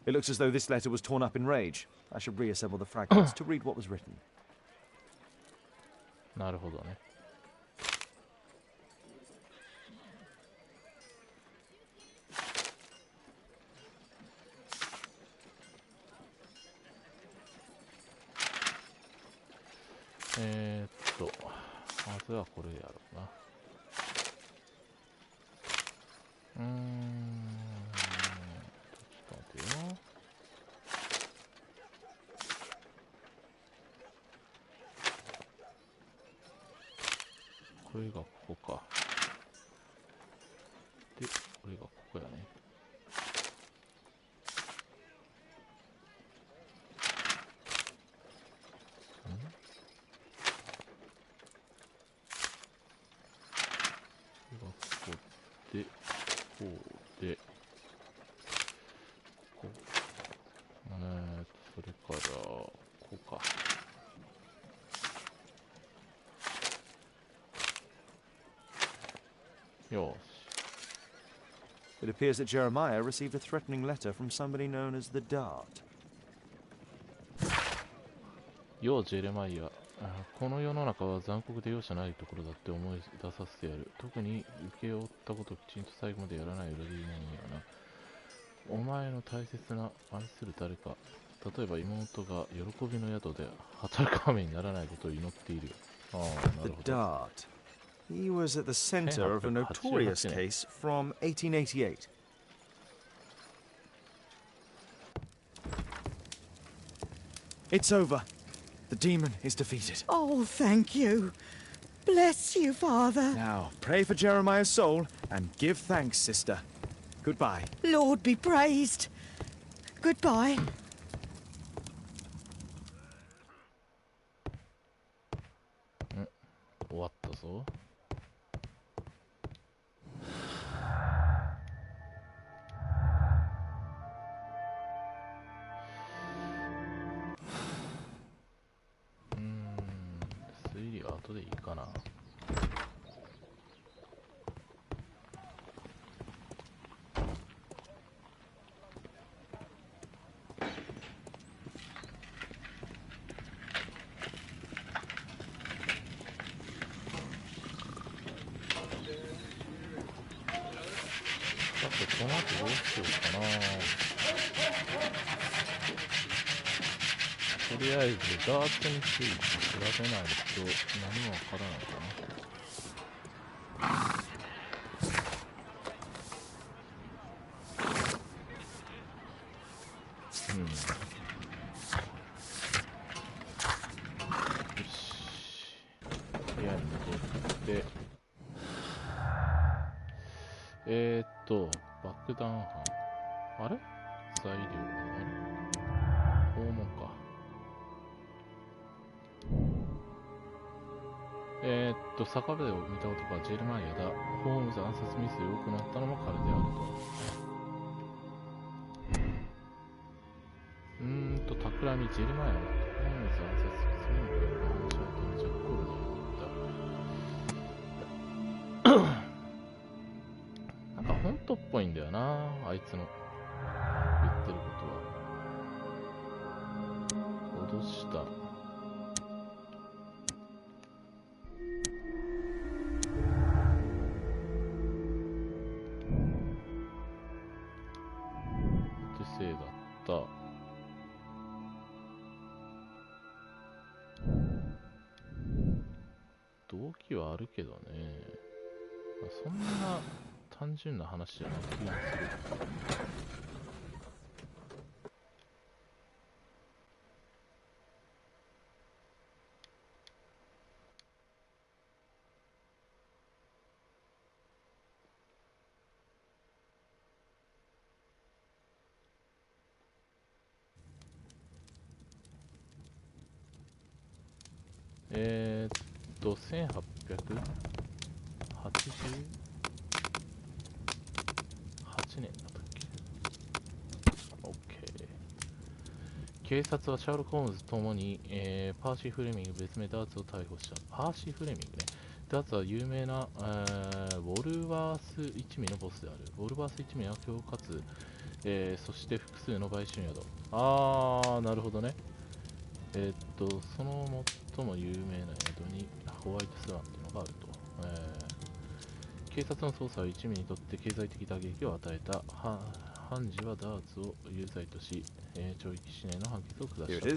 It looks as though this letter was torn up in rage. I should reassemble the fragments to read what was written. なるほどね。まずはこれやろうな。ちょっと待ってよ。これがここか。で、これがここやね。こうで、こう。それから、こうか。よし。It appears that Jeremiah received a threatening letter from somebody known as the Dart. ようジェレマイア、この世の中は残酷で容赦ないところだって思い出させてやる。特に請け負ったことをきちんと最後までやらない裏切り者にはな。お前の大切な愛する誰か、例えば妹が喜びの宿で働く羽目にならないことを祈っているよ。ああ、なるほ The ど。 Dart. He was at the center of a notorious case from 1888. It's over. The demon is defeated. Oh, thank you. Bless you, Father. Now, pray for Jeremiah's soul and give thanks, sister. Goodbye. Lord be praised. Goodbye. What the so? この後どうしようかな。とりあえずダーツについて調べないと何もわからないかな。よし、部屋に戻って爆弾犯、あれ材料、訪問か。酒場を見た男はジェルマイヤだ。ホームズ暗殺未遂を行ったのも彼であると。企みジェルマイヤだ。ホームズ暗殺未遂の話はジャック・コルネルだ。なんか本当っぽいんだよな、あいつの言ってることは。脅した。せいだった。動機はあるけどね、そんな単純な話じゃない気がする。1888年だったっけ。 OK。 警察はシャーロック・ホームズともに、パーシー・フレミング別名ダーツを逮捕した。パーシー・フレミングね。ダーツは有名な、ウォルワース一味のボスである。ウォルワース一味は恐喝、そして複数の売春宿。なるほどね。その最も有名な宿にホワイトスワンっていうのがあると。警察の捜査は一味にとって経済的打撃を与えた。判事はダーツを有罪とし、懲役7年の判決を下したと。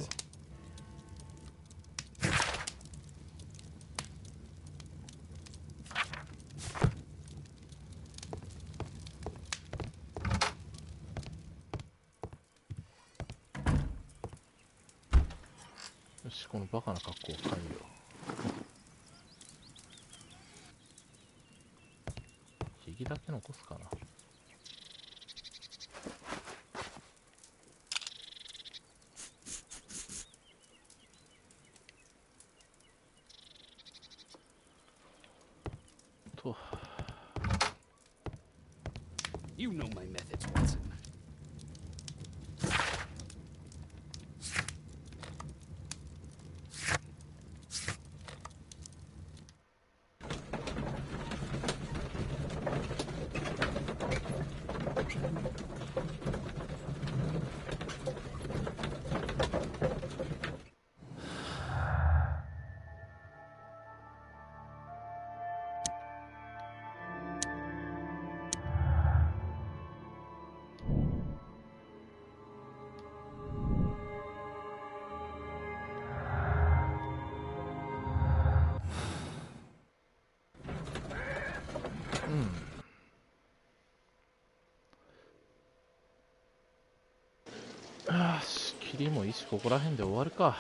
よし、このバカな格好を変えよう。ひげだけ残すかな。と。You know my methods, Watson.よし、霧もいいし、ここら辺で終わるか。